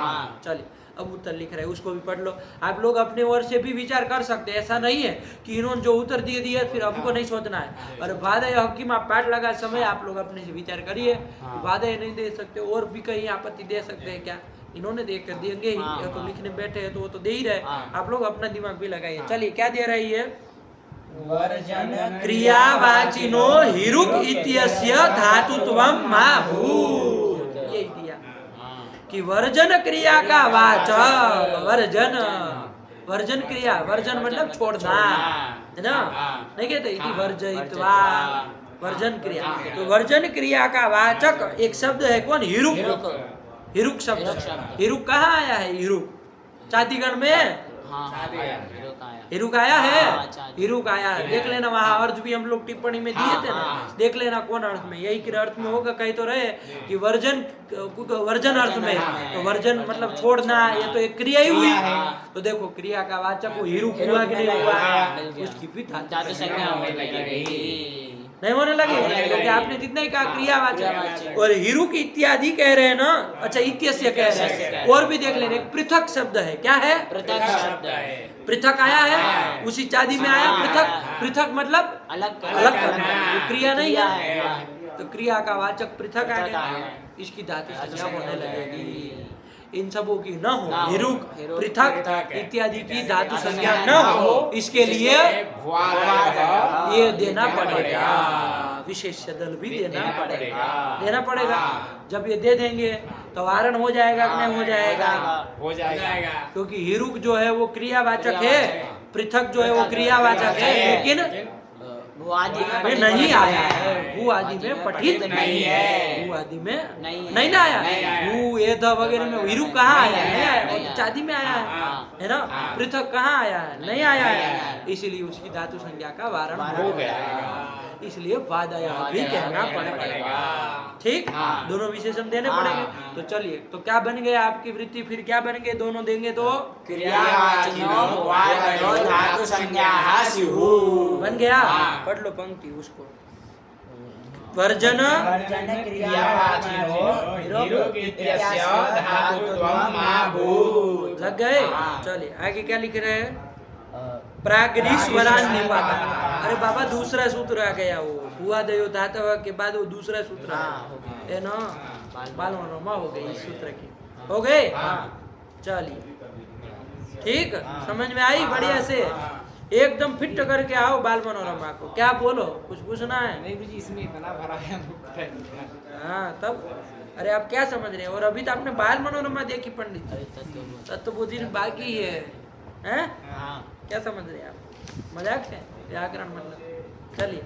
चलिए अब उत्तर लिख रहे हैं, उसको भी पढ़ लो। आप लोग अपने ओर से भी विचार कर सकते हैं, ऐसा नहीं है कि इन्होंने जो उत्तर दिए दिए फिर हमको नहीं सोचना है। और वादय हकीम आप पाठ लगा समय आप लोग अपने से विचार करिए, वादय नहीं दे सकते और भी कहीं आपत्ति दे सकते हैं क्या, इन्होंने देख कर देंगे ही, या तो लिखने बैठे हैं तो वो तो दे ही रहे। आप लोग अपना दिमाग भी लगाइए। चलिए क्या दे रही है, क्रियावाचिनो हिरुक इत्यस्य धातुत्वं मा भूत्, यही दिया कि वर्जन क्रिया का वाचक, वर्जन क्रिया, वर्जन मतलब छोड़ना है ना, नहीं कहते इति वर्जयित्वा, वर्जन क्रिया। तो वर्जन क्रिया का वाचक एक शब्द है कौन, हिरुक। हिरुक शब्द, हिरुक कहाँ आया है, हिरुक चातीगण में हिरुक आया है, हिरुक आया है। देख लेना वहाँ अर्थ भी हम लोग टिप्पणी में दिए थे ना, देख लेना कौन अर्थ में, यही अर्थ में होगा। कहीं तो रहे कि वर्जन अर्थ में, तो वर्जन मतलब छोड़ना, ये तो एक क्रिया ही हुई। तो देखो क्रिया का वाचक वो हिरुक हुआ कि नहीं हुआ, उसकी भी धातु संज्ञा नहीं होने लगे, क्योंकि आपने जितना ही कहा क्रियावाचक। और हिरुक इत्यादि कह रहे हैं ना, अच्छा इत्यस्य कह रहे हैं, और भी देख लेने, पृथक शब्द है, क्या है, पृथक शब्द है, पृथक आया है, उसी चादी में आया पृथक। पृथक मतलब अलग करना, क्रिया नहीं है, तो क्रिया का वाचक पृथक आ गया, इसकी धातु संज्ञा होने लगेगी। इन सबों की न हो, हिरुक पृथक इत्यादि की धातु संज्ञा न हो, इसके लिए ये देना पड़ेगा, विशेष दल भी देना पड़ेगा। जब ये दे देंगे तो वारण हो जाएगा कि नहीं हो जाएगा, क्योंकि हिरुक जो है वो क्रियावाचक है, पृथक जो है वो क्रियावाचक है, लेकिन भू आदि में नहीं आया है, भू आदि में पठित नहीं है, भू आदि में नहीं ना आया, भू एध वगैरह में हिरुक कहाँ आया है, वो तो चादी में आया है ना, पृथक कहाँ आया है, नहीं आया है, इसीलिए उसकी धातु संज्ञा का वारण हो गया, इसलिए वादय भी कहना पड़ेगा। ठीक, दोनों विशेषण देने पड़ेंगे। तो चलिए, तो क्या बन गया आपकी वृत्ति, फिर क्या बन गए, दोनों देंगे तो क्रियावाचिनो वादयो धातु संज्ञाः स्युः बन गया। पढ़ लो पंक्ति उसको, वर्जन क्रियावाचिनो हिरुक इत्यस्य धातुत्वं मा भूत्। लग गए। चलिए आगे क्या लिख रहे हैं, प्रागरी स्वरान निपाता। अरे बाबा दूसरा सूत्र आ गया, वो हुआ दयो धातव के बाद वो दूसरा सूत्र है ना, बाल मनोरमा हो गई इस सूत्र की, हो गए। चलिए ठीक, समझ में आई बढ़िया से, एकदम फिट करके आओ बाल मनोरमा को। क्या बोलो, कुछ पूछना है? नहीं गुरुजी, इसमें इतना भरा है। हाँ तब, अरे आप क्या समझ रहे हैं, और अभी तो आपने बाल मनोरमा देखी पंडित जी, तत्वबोधि बाकी है, हैं? क्या समझ रहे हैं आप, मजाक है व्याकरण मतलब। चलिए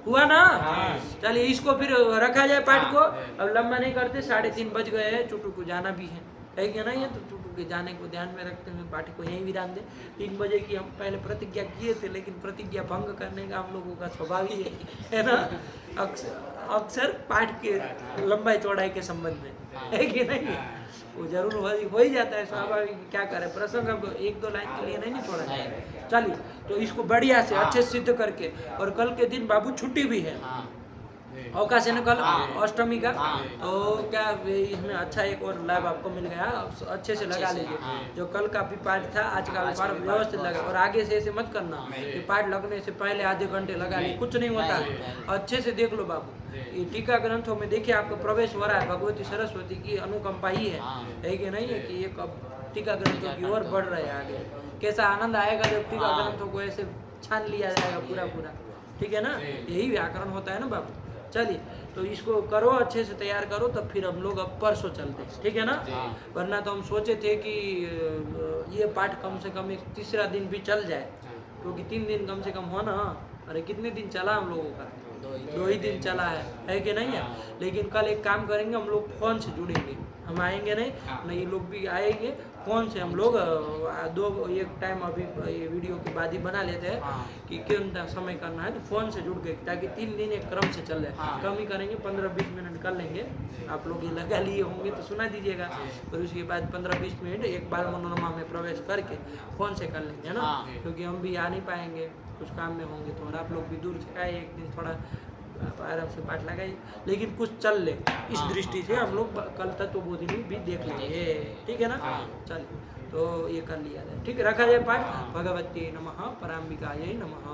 हुआ ना? हाँ। चलिए इसको फिर रखा जाए पाठ को। अब लंबा नहीं करते, 3:30 बज गए हैं, चुटू को जाना भी है क्या नहीं है? तो चुटू के जाने को ध्यान में रखते हुए पाठ को यहीं विराम दे। 3 बजे की हम पहले प्रतिज्ञा किए थे, लेकिन प्रतिज्ञा भंग करने का हम लोगों का स्वभाव ही है ना, अक्सर पाठ के लंबाई चौड़ाई के संबंध में, है कि नहीं? वो जरूर हो ही जाता है, स्वाभाविक, क्या करे, प्रसंग अब 1-2 लाइन के लिए नहीं छोड़ा जाए। चलिए तो इसको बढ़िया से अच्छे से सिद्ध करके, और कल के दिन बाबू छुट्टी भी है, अवकाश है ना कल, अष्टमी का, तो क्या इसमें अच्छा एक और लाभ आपको मिल गया, अच्छे से लगा लीजिए। जो कल का भी पाठ था, आज का भी पाठ व्यवस्थित लगा, और आगे से ऐसे मत करना कि पाठ लगने से पहले आधे घंटे लगा ली, कुछ नहीं होता है। अच्छे से देख लो बाबू, ये टीका ग्रंथों में देखिए आपको प्रवेश हो रहा है, भगवती सरस्वती की अनुकंपा ही है कि नहीं है, कि ये कब टीका ग्रंथों की ओर बढ़ रहे हैं आगे। कैसा आनंद आएगा जब टीका ग्रंथों को ऐसे छान लिया जाएगा पूरा, ठीक है ना? यही व्याकरण होता है ना बाबू। चलिए तो इसको करो, अच्छे से तैयार करो, तब फिर हम लोग अब परसों चलते हैं, ठीक है ना? वरना तो हम सोचे थे कि ये पाठ कम से कम एक तीसरा दिन भी चल जाए, क्योंकि 3 दिन कम से कम हो ना। अरे कितने दिन चला हम लोगों का? 2 ही दिन चला है कि नहीं है? लेकिन कल एक काम करेंगे, हम लोग फोन से जुड़ेंगे, हम आएंगे नहीं, ये लोग भी आएंगे, फोन से हम लोग एक टाइम अभी ये वीडियो के बाद ही बना लेते हैं कि कितना समय करना है, तो फोन से जुड़ गए, ताकि 3 दिन एक क्रम से चल जाए। कम ही करेंगे, 15-20 मिनट कर लेंगे, आप लोग ये लगा लिए होंगे तो सुना दीजिएगा, फिर उसके बाद 15-20 मिनट एक बार मनोरमा में प्रवेश करके फोन से कर लेंगे, है ना? क्योंकि हम भी आ नहीं पाएंगे, कुछ काम में होंगे, तो और आप लोग भी दूर से आए, एक दिन थोड़ा आराम से पाठ लगाइए, लेकिन कुछ चल ले, इस दृष्टि से हम लोग कल तत्वबोधिनी भी देख लेंगे, ठीक है ना? चलिए तो ये कर लिया जाए, ठीक है, रखा जाए पाठ। भगवती नमः, पराम्बिकायै नमः।